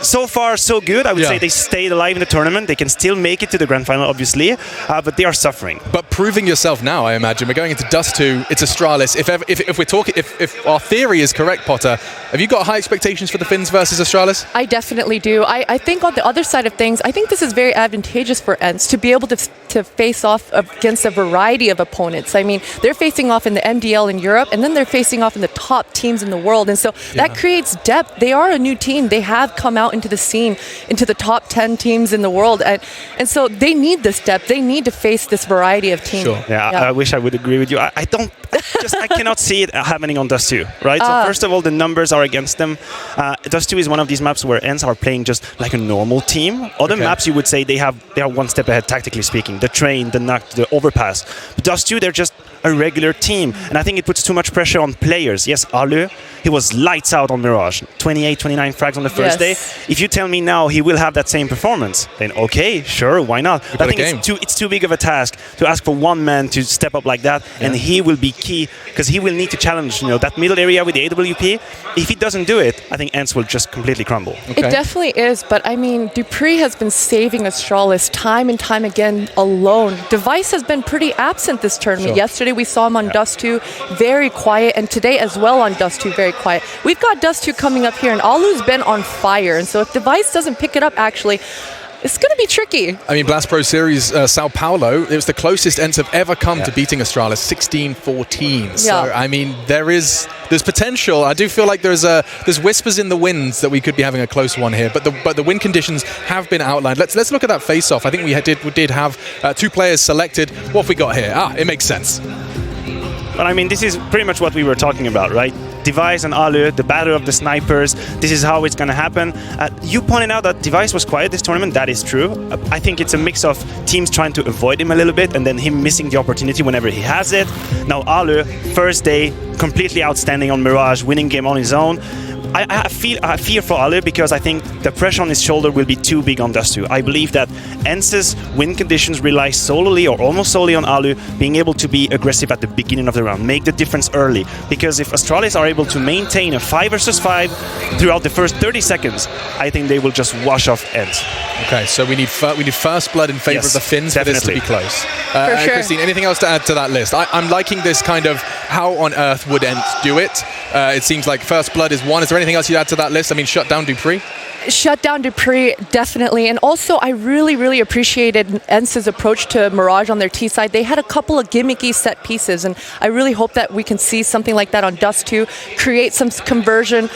So far, so good. I would say they stayed alive in the tournament. They can still make it to the grand final, obviously, but they are suffering. But proving yourself now, I imagine. We're going into Dust 2. It's Astralis. If we're talking, if our theory is correct, Potter, have you got high expectations for the Finns versus Astralis? I definitely do. I think on the other side of things, I think this is very advantageous for ENCE to be able to face off against a variety of opponents. I mean, they're facing off in the MDL in Europe, and then they're facing off in the top teams in the world. And so that creates depth. They are a new team. They have come out into the scene, into the top 10 teams in the world. And so they need this depth. They need to face this variety of teams. Sure. Yeah, I wish I would agree with you. I cannot see it happening on Dust 2, right? So first of all, the numbers are against them. Dust 2 is one of these maps where ENCE are playing just like a normal team. Other maps, you would say they are one step ahead, tactically speaking. The train, the knock, the overpass. But Dust 2, they're just a regular team. And I think it puts too much pressure on players. Yes, Arle, he was lights out on Mirage. 28, 29 frags on the first day. If you tell me now he will have that same performance, then okay, sure, why not? I think it's too big of a task to ask for one man to step up like that, and he will be key, because he will need to challenge that middle area with the AWP. If he doesn't do it, I think ENCE will just completely crumble. It definitely is, but I mean, dupreeh has been saving Astralis time and time again alone. Device has been pretty absent this tournament. Yesterday we saw him on Dust 2, very quiet, and today as well on Dust 2, very quiet. We've got Dust 2 coming up here, and Alu's been on fire, and so if Device doesn't pick it up, actually, it's going to be tricky. I mean, Blast Pro Series Sao Paulo, it was the closest ENCE have ever come to beating Astralis, 16-14. So, I mean, there's potential. I do feel like there's whispers in the winds that we could be having a close one here, but the win conditions have been outlined. Let's look at that face-off. I think we did have two players selected. What have we got here? It makes sense. But I mean, this is pretty much what we were talking about, right? Device and Alu, the battle of the snipers. This is how it's going to happen. You pointed out that Device was quiet this tournament. That is true. I think it's a mix of teams trying to avoid him a little bit and then him missing the opportunity whenever he has it. Now Alu, first day, completely outstanding on Mirage, winning game on his own. I fear for Alu because I think the pressure on his shoulder will be too big on Dust 2. I believe that ENCE's win conditions rely solely or almost solely on Alu being able to be aggressive at the beginning of the round, make the difference early. Because if Astralis are able to maintain a 5 versus 5 throughout the first 30 seconds, I think they will just wash off ENCE. Okay, so we need first blood in favour of the Finns for this to be close. For sure. Christine, anything else to add to that list? I'm liking this kind of how on earth would ENCE do it. It seems like first blood is one. Is there anything else you'd add to that list? I mean, shut down Dupree? Shut down Dupree, definitely. And also, I really appreciated ENCE's approach to Mirage on their T side. They had a couple of gimmicky set pieces, and I really hope that we can see something like that on Dust 2, create some conversion,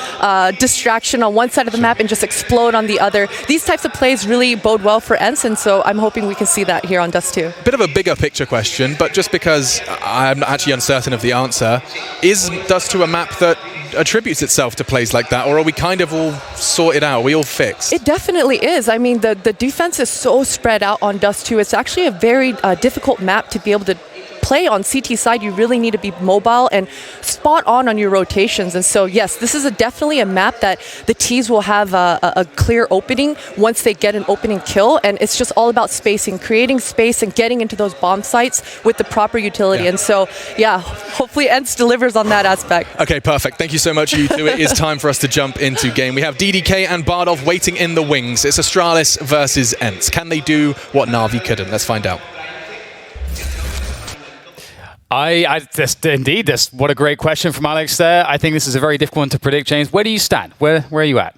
distraction on one side of the map and just explode on the other. These types of plays really bode well for ENCE, and so I'm hoping we can see that here on Dust 2. Bit of a bigger picture question, but just because I'm actually uncertain of the answer, is Dust 2 a map that attributes itself to plays like that, or are we kind of all sorted out? Are we all fixed? It definitely is. I mean, the defense is so spread out on Dust 2. It's actually a very difficult map to be able to play on CT side. You really need to be mobile and spot on your rotations. And so, yes, this is definitely a map that the Ts will have a clear opening once they get an opening kill. And it's just all about spacing, creating space and getting into those bomb sites with the proper utility. And so, yeah, hopefully ENCE delivers on that aspect. Okay, perfect. Thank you so much, you two. It is time for us to jump into game. We have DDK and Bardolph waiting in the wings. It's Astralis versus ENCE. Can they do what Na'Vi couldn't? Let's find out. Indeed, what a great question from Alex there. I think this is a very difficult one to predict, James. Where do you stand? Where are you at?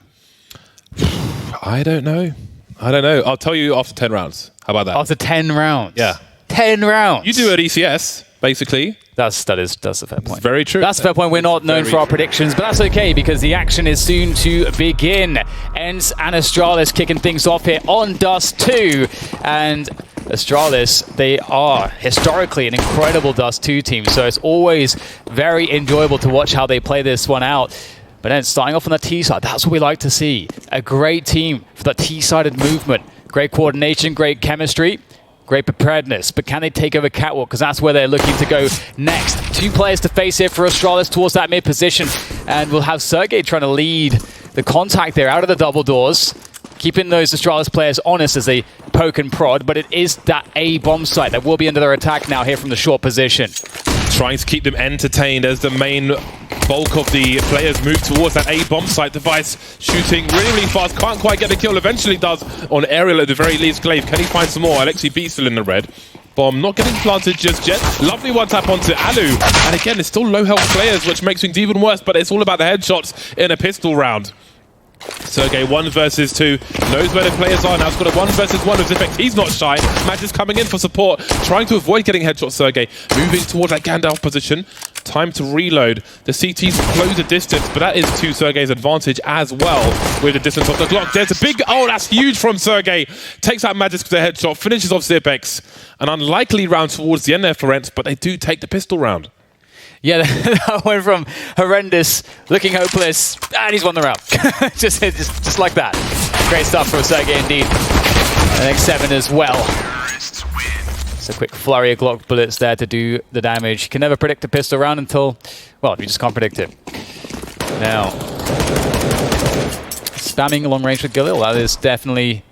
I don't know. I'll tell you after 10 rounds. How about that? After 10 rounds? Yeah. 10 rounds? You do at ECS, basically. That's a fair point. It's very true. That's a fair point. We're not known for our predictions, but that's okay because the action is soon to begin. ENCE and Astralis kicking things off here on Dust 2. And Astralis, they are historically an incredible Dust 2 team, so it's always very enjoyable to watch how they play this one out. But then starting off on the T side, that's what we like to see. A great team for the T-sided movement. Great coordination, great chemistry, great preparedness. But can they take over Catwalk? Because that's where they're looking to go next. 2 players to face here for Astralis towards that mid position. And we'll have Sergey trying to lead the contact there out of the double doors. Keeping those Astralis players honest as they poke and prod, but it is that A bomb site that will be under their attack now here from the short position. Trying to keep them entertained as the main bulk of the players move towards that A bomb site. Device shooting really fast, can't quite get the kill, eventually does on Aerial at the very least. Glaive, can he find some more? Alexi B still in the red. Bomb not getting planted just yet. Lovely one tap onto Alu. And again, it's still low health players, which makes things even worse, but it's all about the headshots in a pistol round. Sergey 1 versus 2, knows where the players are now. He's got a 1 versus 1 of effect. He's not shy. Matt is coming in for support, trying to avoid getting headshots. Sergey moving towards that Gandalf position. Time to reload. The CTs close the distance, but that is to Sergey's advantage as well with the distance of the Glock. There's a big, oh, that's huge from Sergey. Takes out Magisk with the headshot, finishes off Zipex. An unlikely round towards the end there for ENCE, but they do take the pistol round. Yeah, that went from horrendous, looking hopeless, and he's won the round. just like that. Great stuff from Sergey indeed. And X7 as well. It's a quick flurry of Glock bullets there to do the damage. You can never predict a pistol round until, well, you just can't predict it. Now, spamming long range with Galil, that is definitely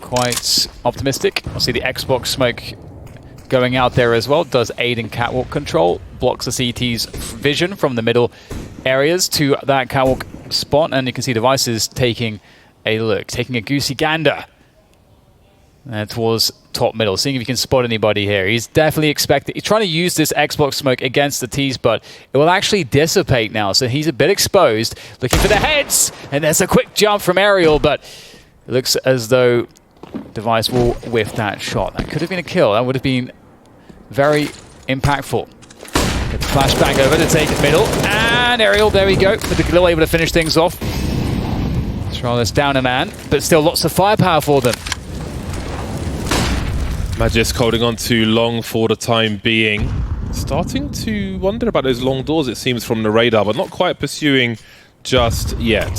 quite optimistic. I'll see the Xbox smoke going out there as well. Does aid in catwalk control, blocks the CT's vision from the middle areas to that catwalk spot, and you can see Devices taking a look, taking a goosey gander towards top middle, seeing if he can spot anybody here. He's definitely expecting, he's trying to use this Xbox smoke against the T's, but it will actually dissipate now, so he's a bit exposed, looking for the heads, and there's a quick jump from Aerial, but it looks as though Device will whiff that shot. That could have been a kill. That would have been very impactful. Get the flashbang over to take it middle, and Aerial, there we go, with the Galil able to finish things off. Astralis down a man, but still lots of firepower for them. Magisk holding on to long for the time being. Starting to wonder about those long doors, it seems, from the radar, but not quite pursuing just yet.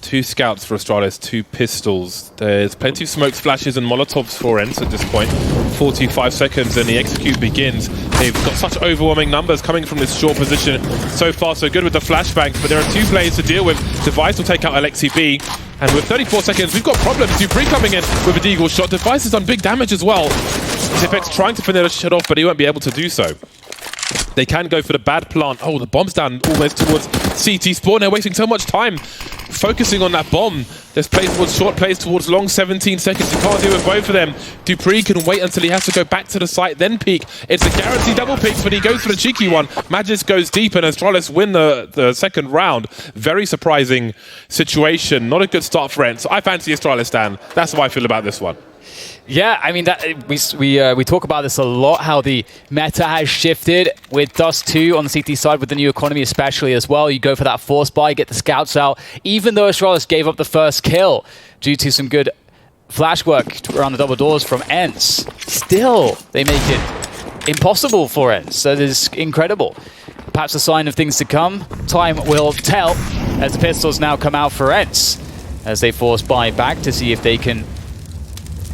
2 scouts for Astralis, 2 pistols. There's plenty of smokes, flashes, and molotovs for ENCE at this point. 45 seconds and the execute begins. They've got such overwhelming numbers coming from this short position. So far, so good with the flashbangs, but there are 2 players to deal with. Device will take out Alexi B. And with 34 seconds, we've got problems. dupreeh coming in with a deagle shot. Device has done big damage as well. Zipex trying to finish it off, but he won't be able to do so. They can go for the bad plant. Oh, the bomb's down almost towards CT spawn. They're wasting so much time focusing on that bomb. There's plays towards short, plays towards long, 17 seconds. You can't deal with both of them. dupreeh can wait until he has to go back to the site, then peek. It's a guaranteed double peek, but he goes for the cheeky one. Magisk goes deep, and Astralis win the second round. Very surprising situation. Not a good start for ENCE. I fancy Astralis, Dan. That's how I feel about this one. Yeah, I mean, we talk about this a lot, how the meta has shifted with Dust 2 on the CT side, with the new economy especially as well. You go for that force buy, get the scouts out. Even though Astralis gave up the first kill due to some good flash work around the double doors from ENCE, still they make it impossible for ENCE. That is incredible. Perhaps a sign of things to come. Time will tell as the pistols now come out for ENCE, as they force buy back to see if they can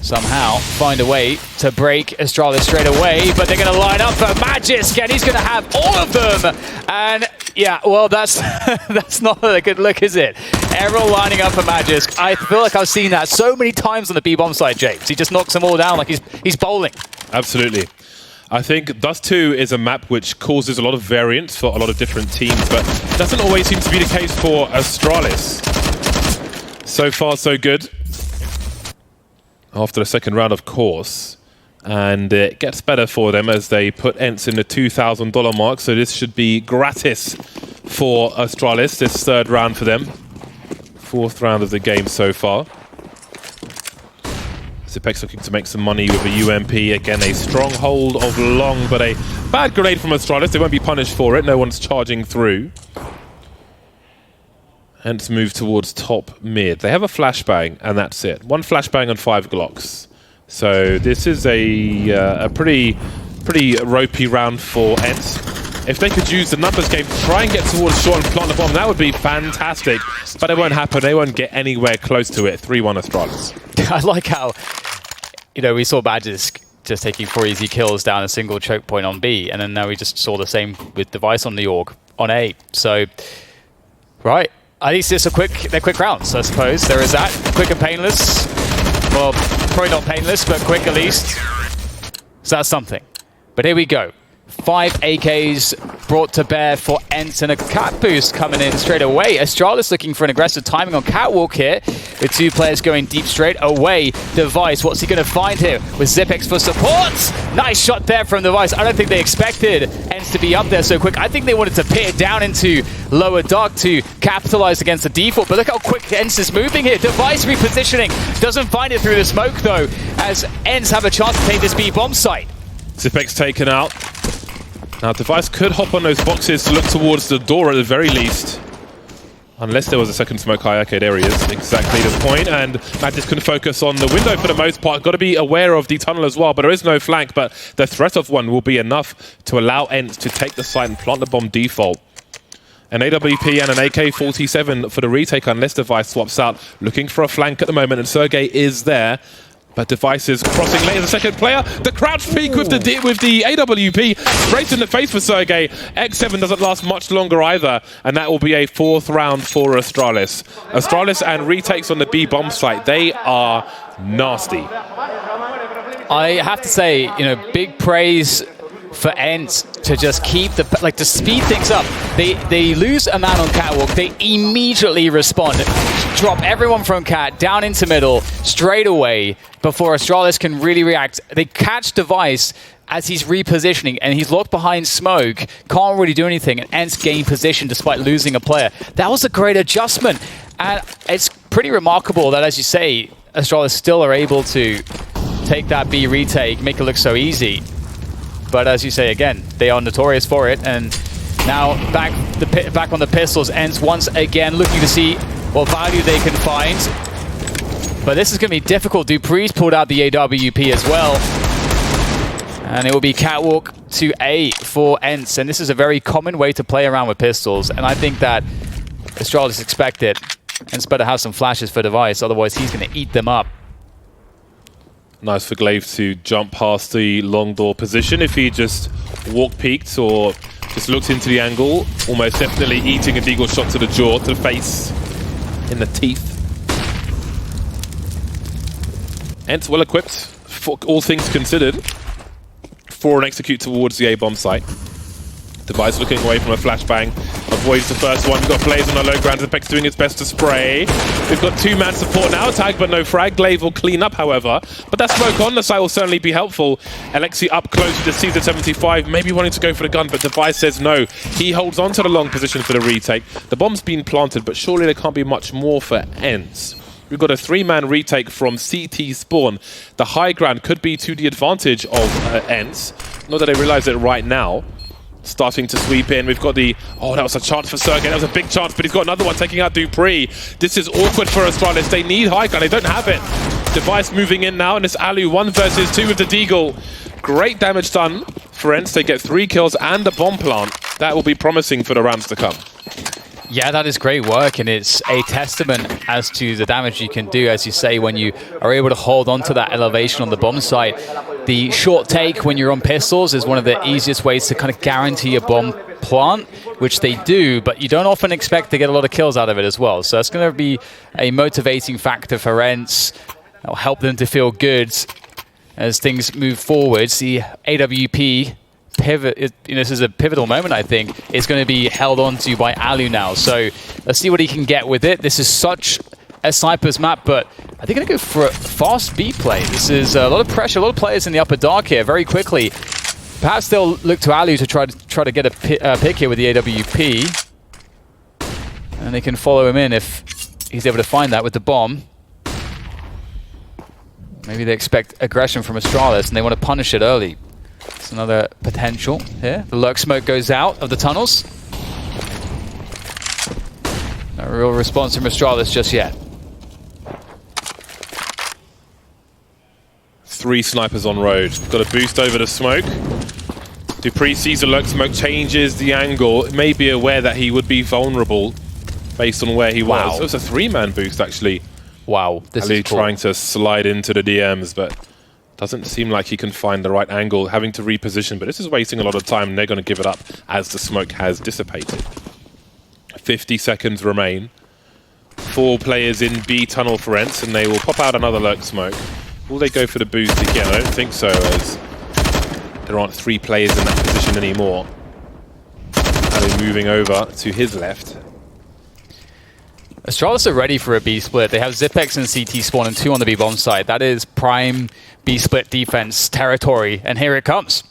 somehow find a way to break Astralis straight away, but they're going to line up for Magisk, and he's going to have all of them. And yeah, well, that's that's not a good look, is it? Everyone lining up for Magisk. I feel like I've seen that so many times on the B-bomb side, James. He just knocks them all down like he's bowling. Absolutely. I think Dust 2 is a map which causes a lot of variance for a lot of different teams, but doesn't always seem to be the case for Astralis. So far, so good. After the second round, of course. And it gets better for them as they put ENCE in the $2,000 mark. So this should be gratis for Astralis, this third round for them. 4th round of the game so far. Zipex looking to make some money with a UMP. Again, a stronghold of long, but a bad grenade from Astralis. They won't be punished for it. No one's charging through. ENCE move towards top mid. They have a flashbang, and that's it. 1 flashbang and 5 Glocks. So this is a pretty ropey round for ENCE. If they could use the numbers game to try and get towards short and plant the bomb, that would be fantastic. But it won't happen. They won't get anywhere close to it. 3-1 Astralis. I like how, we saw Magisk just taking 4 easy kills down a single choke point on B, and then now we just saw the same with Device on the Org on A. So, right. At least it's they're quick rounds, I suppose. There is that. Quick and painless. Well, probably not painless, but quick at least. So that's something. But here we go. 5 AKs brought to bear for ENCE, and a cat boost coming in straight away. Astralis looking for an aggressive timing on Catwalk here, with 2 players going deep straight away. Device, what's he going to find here? With Zipex for support. Nice shot there from Device. I don't think they expected ENCE to be up there so quick. I think they wanted to peer down into lower dark to capitalize against the default, but look how quick ENCE is moving here. Device repositioning. Doesn't find it through the smoke though, as ENCE have a chance to take this B-bomb site. Zipex taken out. Now, Device could hop on those boxes to look towards the door at the very least. Unless there was a second smoke high. Okay, there he is. Exactly the point. And Magisk can focus on the window for the most part. Got to be aware of the tunnel as well, but there is no flank. But the threat of one will be enough to allow ENCE to take the site and plant the bomb default. An AWP and an AK-47 for the retake unless Device swaps out. Looking for a flank at the moment, and Sergey is there. But Device is crossing late as a second player. The crouch peek with the AWP. Straight in the face for Sergey. X7 doesn't last much longer either. And that will be a 4th round for Astralis. Astralis and retakes on the B bomb site. They are nasty. I have to say, big praise for ENCE to just keep to speed things up. They lose a man on Catwalk, they immediately respond. Drop everyone from Cat down into middle straight away before Astralis can really react. They catch Device as he's repositioning, and he's locked behind smoke, can't really do anything, and ENCE gain position despite losing a player. That was a great adjustment, and it's pretty remarkable that, as you say, Astralis still are able to take that B retake, make it look so easy. But as you say, again, they are notorious for it, and now back on the pistols. ENCE once again looking to see what value they can find. But this is going to be difficult. dupreeh's pulled out the AWP as well. And it will be Catwalk to A for ENCE. And this is a very common way to play around with pistols. And I think that Astralis expect it. And it's better have some flashes for Device, otherwise he's going to eat them up. Nice for Glaive to jump past the long door position. If he just walk peeked or just looked into the angle, almost definitely eating a deagle shot to the jaw, to the face, in the teeth. Ents well equipped, for all things considered, for an execute towards the A-bomb site. Device looking away from a flashbang, avoids the first one. We've got players on the low ground. Zipek's doing its best to spray. We've got two-man support now. Tag, but no frag. Glaive will clean up, however. But that smoke on the site will certainly be helpful. Alexi up close to the Caesar 75, maybe wanting to go for the gun, but Device says no. He holds on to the long position for the retake. The bomb's been planted, but surely there can't be much more for Ents. We've got a three-man retake from CT spawn. The high ground could be to the advantage of Ents. Not that they realize it right now. Starting to sweep in. We've got the... Oh, that was a chance for Sergey. That was a big chance, but he's got another one taking out Dupree. This is awkward for Astralis. They need high ground. They don't have it. Device moving in now, and it's Alu 1 versus 2 with the Deagle. Great damage done for Ents. They get 3 kills and a bomb plant. That will be promising for the rounds to come. Yeah, that is great work, and it's a testament as to the damage you can do, as you say, when you are able to hold on to that elevation on the bomb site. The short take when you're on pistols is one of the easiest ways to kind of guarantee a bomb plant, which they do, but you don't often expect to get a lot of kills out of it as well. So that's going to be a motivating factor for Ents. That'll help them to feel good as things move forwards. The AWP pivot, this is a pivotal moment, I think. It's going to be held on to by Alu now. So let's see what he can get with it. This is such a sniper's map, but are they going to go for a fast B play? This is a lot of pressure, a lot of players in the upper dark here very quickly. Perhaps they'll look to Alu to try to get a pick here with the AWP. And they can follow him in if he's able to find that with the bomb. Maybe they expect aggression from Astralis and they want to punish it early. It's another potential here. The lurk smoke goes out of the tunnels. No real response from Astralis just yet. 3 snipers on road. Got a boost over the smoke. Dupree sees the lurk smoke, changes the angle. May be aware that he would be vulnerable based on where he was. It was a 3-man boost, actually. Wow, this Ali is cool. trying to slide into the DMs, but doesn't seem like he can find the right angle, having to reposition. But this is wasting a lot of time, and they're going to give it up as the smoke has dissipated. 50 seconds remain. 4 players in B tunnel for Ents, and they will pop out another lurk smoke. Will they go for the boost again? I don't think so, as there aren't 3 players in that position anymore. Ali moving over to his left. Astralis are ready for a B split. They have Zipex and CT spawn and 2 on the B bomb side. That is prime B split defense territory, and here it comes.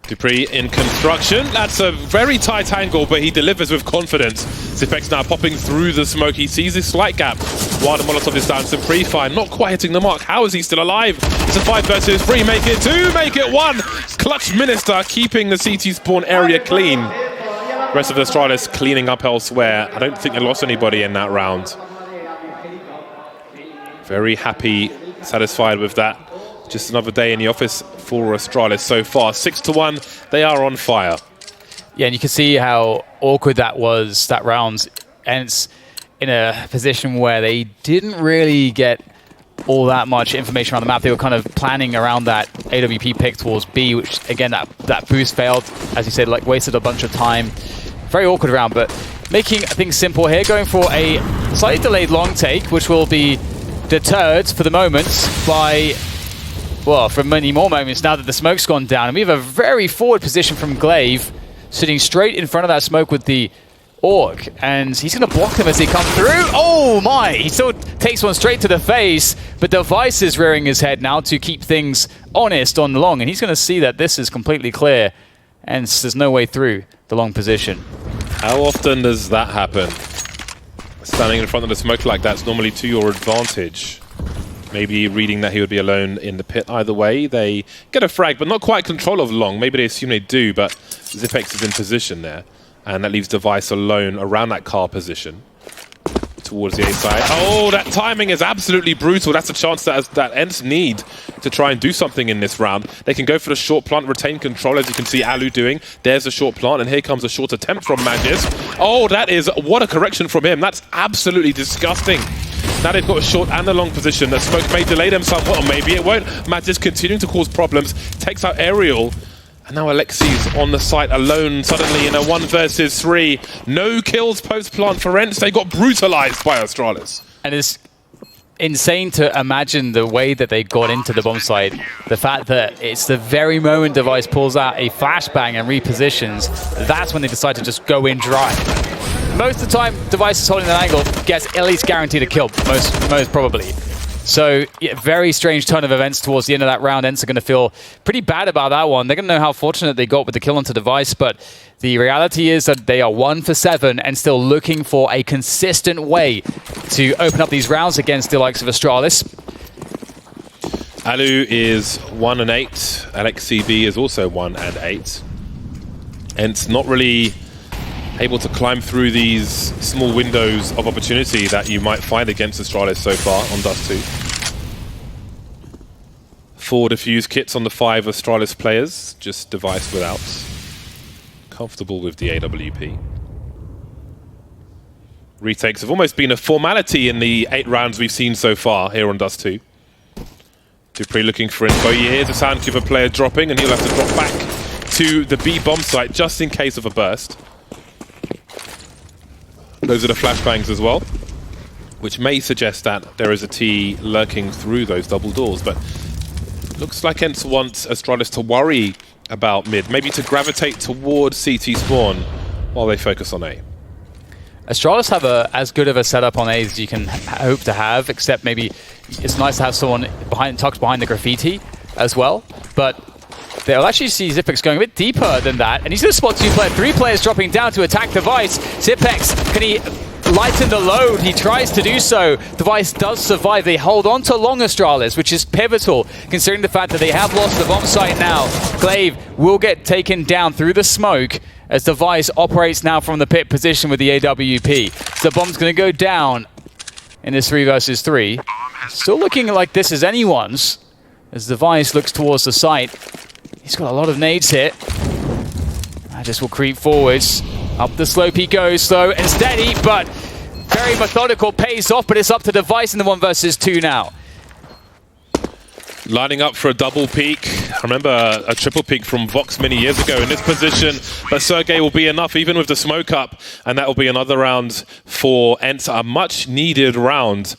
Dupree in construction. That's a very tight angle, but he delivers with confidence. Zipex now popping through the smoke. He sees this slight gap while the Molotov is down. Some pre-fire, not quite hitting the mark. How is he still alive? It's a 5 versus 3. Make it 2, make it 1. Clutch Minister keeping the CT spawn area clean. Rest of the Astralis cleaning up elsewhere. I don't think they lost anybody in that round. Very happy, satisfied with that. Just another day in the office for Astralis so far. 6-1, they are on fire. Yeah, and you can see how awkward that was, that round. And it's in a position where they didn't really get all that much information around the map. They were kind of planning around that AWP pick towards B, which, again, that boost failed. As you said, like, wasted a bunch of time. Very awkward round, but making things simple here, going for a slightly delayed long take, which will be deterred for the moment by, well, for many more moments now that the smoke's gone down. And we have a very forward position from Glaive, sitting straight in front of that smoke with the Orc, and he's going to block them as they come through. Oh my! He still takes one straight to the face, but Device is rearing his head now to keep things honest on the long, and he's going to see that this is completely clear, and there's no way through the long position. How often does that happen? Standing in front of the smoke like that's normally to your advantage. Maybe reading that he would be alone in the pit. Either way, they get a frag, but not quite control of long. Maybe they assume they do, but Zipex is in position there. And that leaves Device alone around that car position. towards the A side. Oh, that timing is absolutely brutal. That's a chance that Ents need to try and do something in this round. They can go for the short plant, retain control, as you can see Alu doing. There's a short plant, and here comes a short attempt from Magis. Oh, what a correction from him. That's absolutely disgusting. Now they've got a short and a long position. The smoke may delay them somewhat, or maybe it won't. Magis continuing to cause problems, takes out Aerial. And now Alexi's on the site alone, suddenly in a 1 versus 3. No kills post-plant for Ents. They got brutalized by Astralis. And it's insane to imagine the way that they got into the bomb site. The fact that it's the very moment Device pulls out a flashbang and repositions, that's when they decide to just go in dry. Most of the time, Device is holding that angle, gets at least guaranteed a kill, most probably. So, yeah, very strange turn of events towards the end of that round. Ents are going to feel pretty bad about that one. They're going to know how fortunate they got with the kill onto Device, but the reality is that they are 1 for 7 and still looking for a consistent way to open up these rounds against the likes of Astralis. Alu is 1 and 8. LXCB is also 1 and 8. Ents not really able to climb through these small windows of opportunity that you might find against Astralis so far on Dust 2. 4 defuse kits on the 5 Astralis players, just Device without. Comfortable with the AWP. Retakes have almost been a formality in the 8 rounds we've seen so far here on Dust 2. dupreeh looking for info. He hears a Soundkeeper player dropping, and he'll have to drop back to the B bomb site just in case of a burst. Those are the flashbangs as well, which may suggest that there is a T lurking through those double doors, but looks like Ents wants Astralis to worry about mid, maybe to gravitate towards CT spawn while they focus on A. Astralis have as good of a setup on A as you can hope to have, except maybe it's nice to have someone tucked behind the graffiti as well, but they'll actually see Xyp9x going a bit deeper than that, and he's going to spot 3 players dropping down to attack Device. Xyp9x, can he lighten the load? He tries to do so. Device does survive. They hold on to long Astralis, which is pivotal, considering the fact that they have lost the bomb site now. Glaive will get taken down through the smoke as Device operates now from the pit position with the AWP. So the bomb's going to go down in this 3 versus 3. Still looking like this is anyone's as Device looks towards the site. He's got a lot of nades here. Just will creep forwards. Up the slope he goes, slow and steady, but very methodical, pays off, but it's up to Device in the 1 versus 2 now. Lining up for a double peek. I remember a triple peek from Vox many years ago in this position, but Sergey will be enough even with the smoke up, and that will be another round for Ents, a much needed round.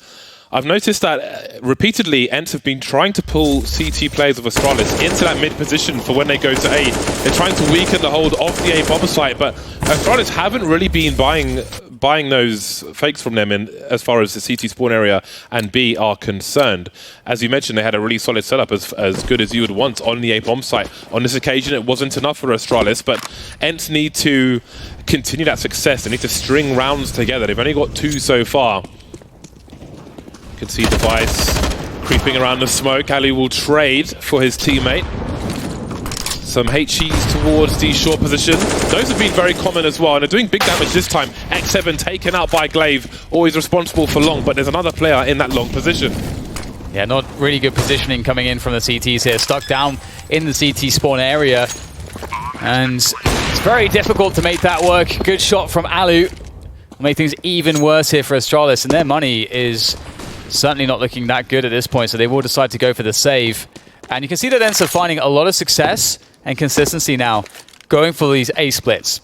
I've noticed that repeatedly Ents have been trying to pull CT players of Astralis into that mid position for when they go to A. They're trying to weaken the hold of the A bomber site, but Astralis haven't really been buying those fakes from them in as far as the CT spawn area and B are concerned. As you mentioned, they had a really solid setup, as good as you would want on the A bomb site. On this occasion, it wasn't enough for Astralis, but Ents need to continue that success. They need to string rounds together. They've only got 2 so far. You can see Device creeping around the smoke. Ali will trade for his teammate. Some HEs towards the short position. Those have been very common as well, and are doing big damage this time. X7 taken out by Glaive, always responsible for long, but there's another player in that long position. Yeah, not really good positioning coming in from the CTs here. Stuck down in the CT spawn area, and it's very difficult to make that work. Good shot from Alu. Will make things even worse here for Astralis, and their money is certainly not looking that good at this point, so they will decide to go for the save. And you can see that Ents are finding a lot of success and consistency now, going for these A splits.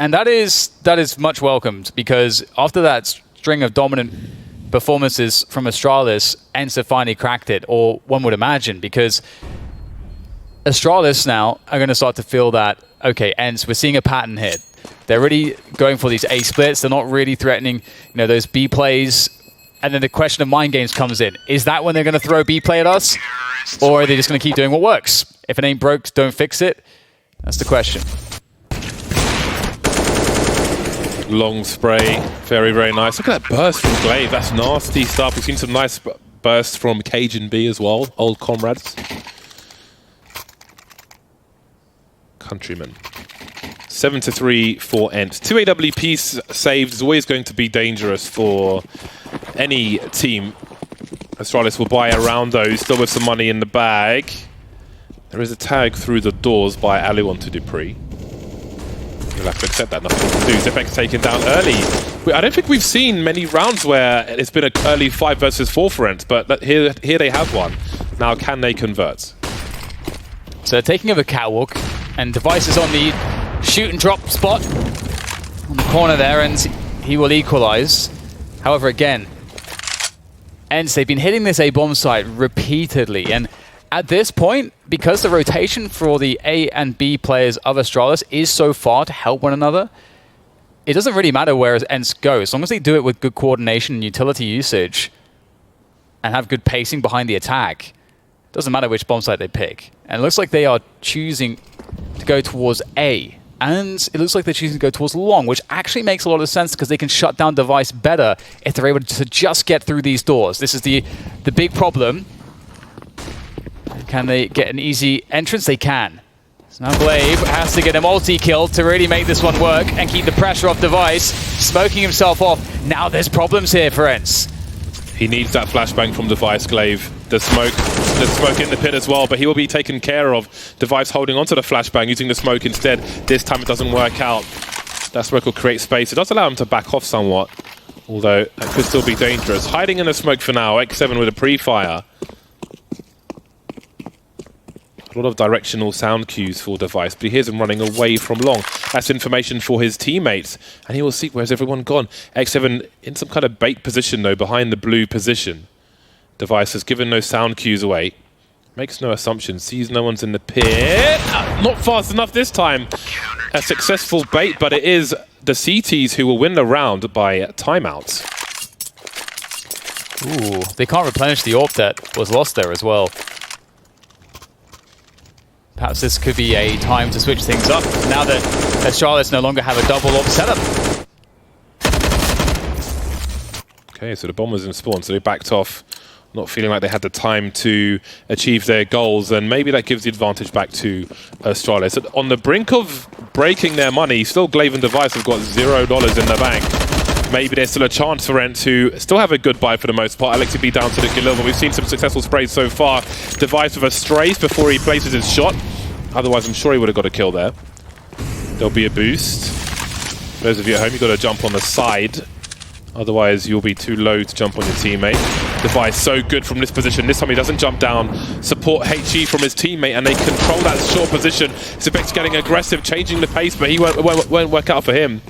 And that is much welcomed, because after that string of dominant performances from Astralis, Ents have finally cracked it, or one would imagine, because Astralis now are going to start to feel that, okay, Ents, we're seeing a pattern here. They're really going for these A splits. They're not really threatening, those B plays. And then the question of mind games comes in. Is that when they're going to throw B play at us? Or are they just going to keep doing what works? If it ain't broke, don't fix it. That's the question. Long spray. Very, very nice. Look at that burst from Glaive. That's nasty stuff. We've seen some nice bursts from Cajun B as well. Old comrades. Countrymen. 7-3 for Ent. 2 AWP saved is always going to be dangerous for any team. Astralis will buy around those, still with some money in the bag. There is a tag through the doors by Alu onto Dupree. He'll have to accept that, nothing to do. Zipek's taken down early. I don't think we've seen many rounds where it's been an early 5 versus 4 for Ent, but here they have one. Now, can they convert? So they're taking over Catwalk, and Device is on the shoot and drop spot on the corner there, and he will equalize. However, again, Ents, they've been hitting this A bomb site repeatedly, and at this point, because the rotation for the A and B players of Astralis is so far to help one another, it doesn't really matter where Ents go. As long as they do it with good coordination and utility usage and have good pacing behind the attack, it doesn't matter which bomb site they pick. And it looks like they are choosing to go towards A. And it looks like they're choosing to go towards long, which actually makes a lot of sense because they can shut down Device better if they're able to just get through these doors. This is the big problem. Can they get an easy entrance? They can. So now Glaive has to get a multi-kill to really make this one work and keep the pressure off Device, smoking himself off. Now there's problems here for Ents. He needs that flashbang from Device, Glaive. The smoke in the pit as well, but he will be taken care of. Device holding onto the flashbang, using the smoke instead. This time it doesn't work out. That smoke will create space. It does allow him to back off somewhat, although it could still be dangerous. Hiding in the smoke for now, X7 with a pre-fire. A lot of directional sound cues for Device, but he hears him running away from long. That's information for his teammates, and he will see where's everyone gone. X7 in some kind of bait position, though, behind the blue position. Device has given no sound cues away. Makes no assumptions, sees no one's in the pit. Not fast enough this time. A successful bait, but it is the CTs who will win the round by timeouts. Ooh, they can't replenish the orb that was lost there as well. Perhaps this could be a time to switch things up, now that Astralis no longer have a double orb setup. Okay, so the bombers in spawn, so they backed off, not feeling like they had the time to achieve their goals, and maybe that gives the advantage back to Astralis. On the brink of breaking their money, still Glaive and Device have got $0 in the bank. Maybe there's still a chance for Ent to still have a good buy for the most part. Alexi B down to the Galil, but we've seen some successful sprays so far. Device with a strafe before he places his shot. Otherwise, I'm sure he would have got a kill there. There'll be a boost. For those of you at home, you've got to jump on the side. Otherwise, you'll be too low to jump on your teammate. Device so good from this position. This time he doesn't jump down. Support HE from his teammate, and they control that short position. Zipek's getting aggressive, changing the pace, but he won't work out for him.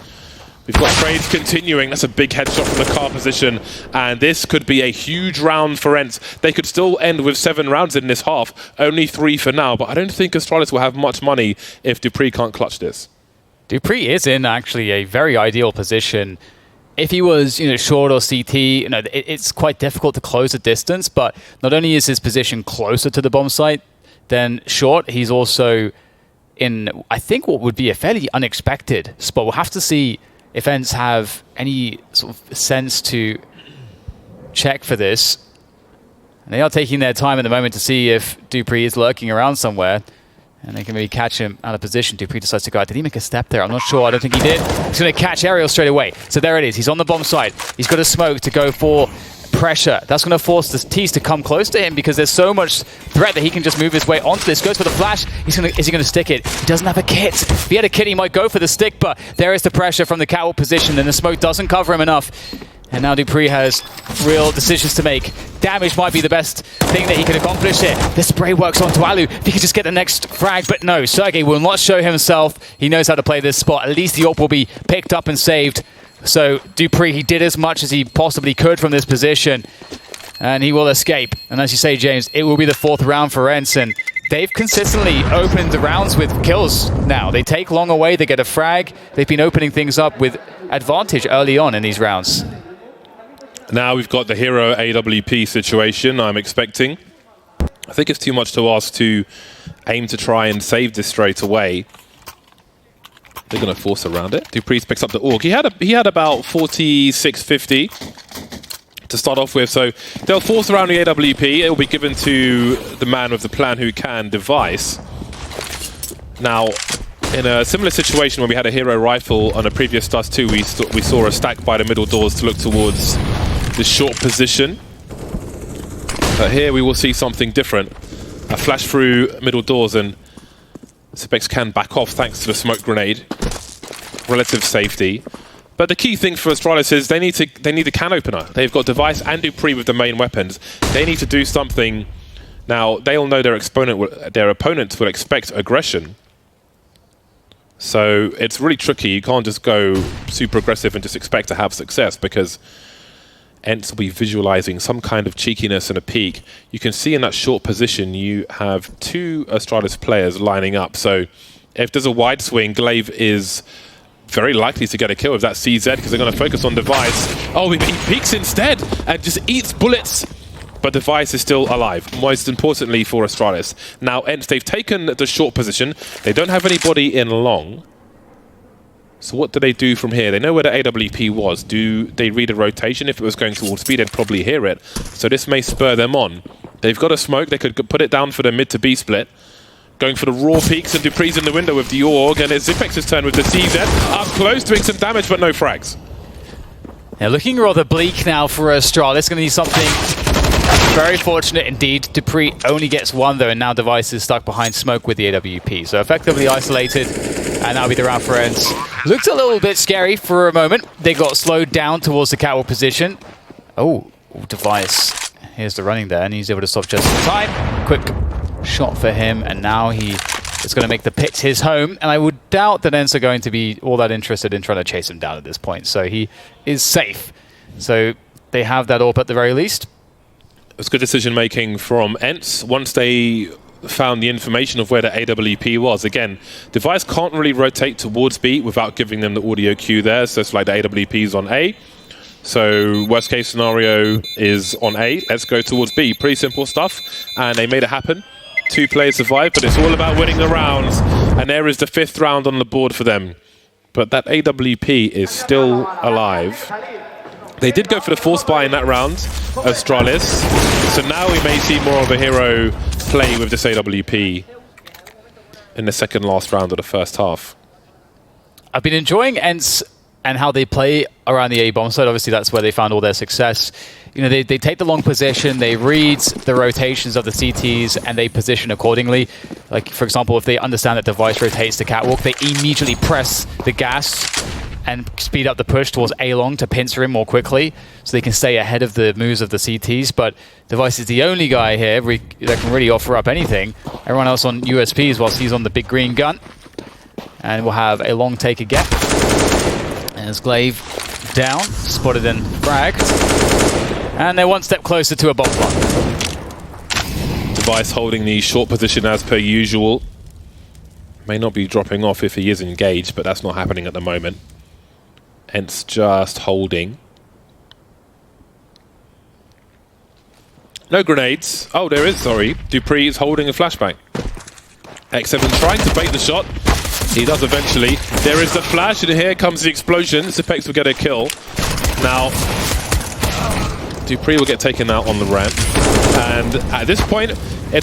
We've got trades continuing. That's a big headshot from the car position. And this could be a huge round for Ents. They could still end with 7 rounds in this half. Only 3 for now. But I don't think Astralis will have much money if Dupree can't clutch this. Dupree is in actually a very ideal position. If he was, short or CT, it's quite difficult to close the distance. But not only is his position closer to the bomb site than short, he's also in, I think, what would be a fairly unexpected spot. We'll have to see if Ents have any sort of sense to check for this. And they are taking their time at the moment to see if Dupree is lurking around somewhere. And they can maybe catch him out of position. Dupree decides to go out. Did he make a step there? I'm not sure. I don't think he did. He's going to catch Aerial straight away. So there it is. He's on the bomb site. He's got a smoke to go for pressure. That's going to force the T's to come close to him because there's so much threat that he can just move his way onto this. Goes for the flash. Is he going to stick it? He doesn't have a kit. If he had a kit, he might go for the stick, but there is the pressure from the catwalk position, and the smoke doesn't cover him enough. And now Dupree has real decisions to make. Damage might be the best thing that he can accomplish here. The spray works onto Alu. If he could just get the next frag, but no, Sergey will not show himself. He knows how to play this spot. At least the AWP will be picked up and saved. So Dupree, he did as much as he possibly could from this position, and he will escape. And as you say, James, it will be the 4th round for Ents, and they've consistently opened the rounds with kills now. They take long away, they get a frag. They've been opening things up with advantage early on in these rounds. Now we've got the hero AWP situation, I'm expecting. I think it's too much to ask to aim to try and save this straight away. They're going to force around it. Dupree picks up the AUG. He had about 4650 to start off with, so they'll force around the AWP. It will be given to the man with the plan who can, Device. Now, In a similar situation when we had a hero rifle on a previous Dust 2, we saw a stack by the middle doors to look towards the short position. But here we will see something different. A flash through middle doors, and Sipex can back off thanks to the smoke grenade. Relative safety. But the key thing for Astralis is they need a can opener. They've got Device and Dupree with the main weapons. They need to do something. Now, they'll know their opponents will expect aggression. So it's really tricky. You can't just go super aggressive and just expect to have success, because ENCE will be visualizing some kind of cheekiness and a peek. You can see in that short position you have 2 Astralis players lining up. So if there's a wide swing, Glaive is very likely to get a kill with that CZ, because they're going to focus on Device. Oh, he peeks instead and just eats bullets. But Device is still alive, most importantly for Astralis. Now, ENCE, they've taken the short position. They don't have anybody in long. So what do they do from here? They know where the AWP was. Do they read a rotation? If it was going towards speed, they'd probably hear it. So this may spur them on. They've got a smoke. They could put it down for the mid to B split. Going for the raw peaks, and Dupree's in the window with the AUG, and it's Xipex's turn with the CZ. Up close, doing some damage, but no frags. Yeah, looking rather bleak now for Astralis. Going to need something very fortunate indeed. Dupree only gets 1 though, and now Device is stuck behind smoke with the AWP. So effectively isolated, and that'll be the round for ENCE. Looked a little bit scary for a moment. They got slowed down towards the catwalk position. Oh, Device. Here's the running there, and he's able to stop just in time. Quick shot for him, and now he is going to make the pit his home. And I would doubt that ENCE are going to be all that interested in trying to chase him down at this point. So he is safe. So they have that AWP at the very least. It's good decision making from ENCE once they found the information of where the AWP was. Again, Device can't really rotate towards B without giving them the audio cue there, so it's like the AWP is on A. So worst case scenario is on A. Let's go towards B. Pretty simple stuff, and they made it happen. 2 players survived, but it's all about winning the rounds, and there is the 5th round on the board for them. But that AWP is still alive. They did go for the force buy in that round, Astralis. So now we may see more of a hero play with this AWP in the second last round of the first half. I've been enjoying ENCE and how they play around the A-bomb side. Obviously, that's where they found all their success. You know, they take the long position, they read the rotations of the CTs, and they position accordingly. Like, for example, if they understand that Device rotates the catwalk, they immediately press the gas and speed up the push towards A-long to pincer him more quickly, so they can stay ahead of the moves of the CTs. But Device is the only guy here that can really offer up anything. Everyone else on USPs whilst he's on the big green gun. And we'll have a long take again. As Glaive down, spotted and fragged. And they're 1 step closer to a bomb block. Device holding the short position as per usual. May not be dropping off if he is engaged, but that's not happening at the moment. ENCE just holding. No grenades. Oh, there is, sorry. Dupree is holding a flashbang. X7 trying to bait the shot. He does eventually. There is the flash, and here comes the explosion. Sipex will get a kill. Now, Dupree will get taken out on the ramp. And at this point,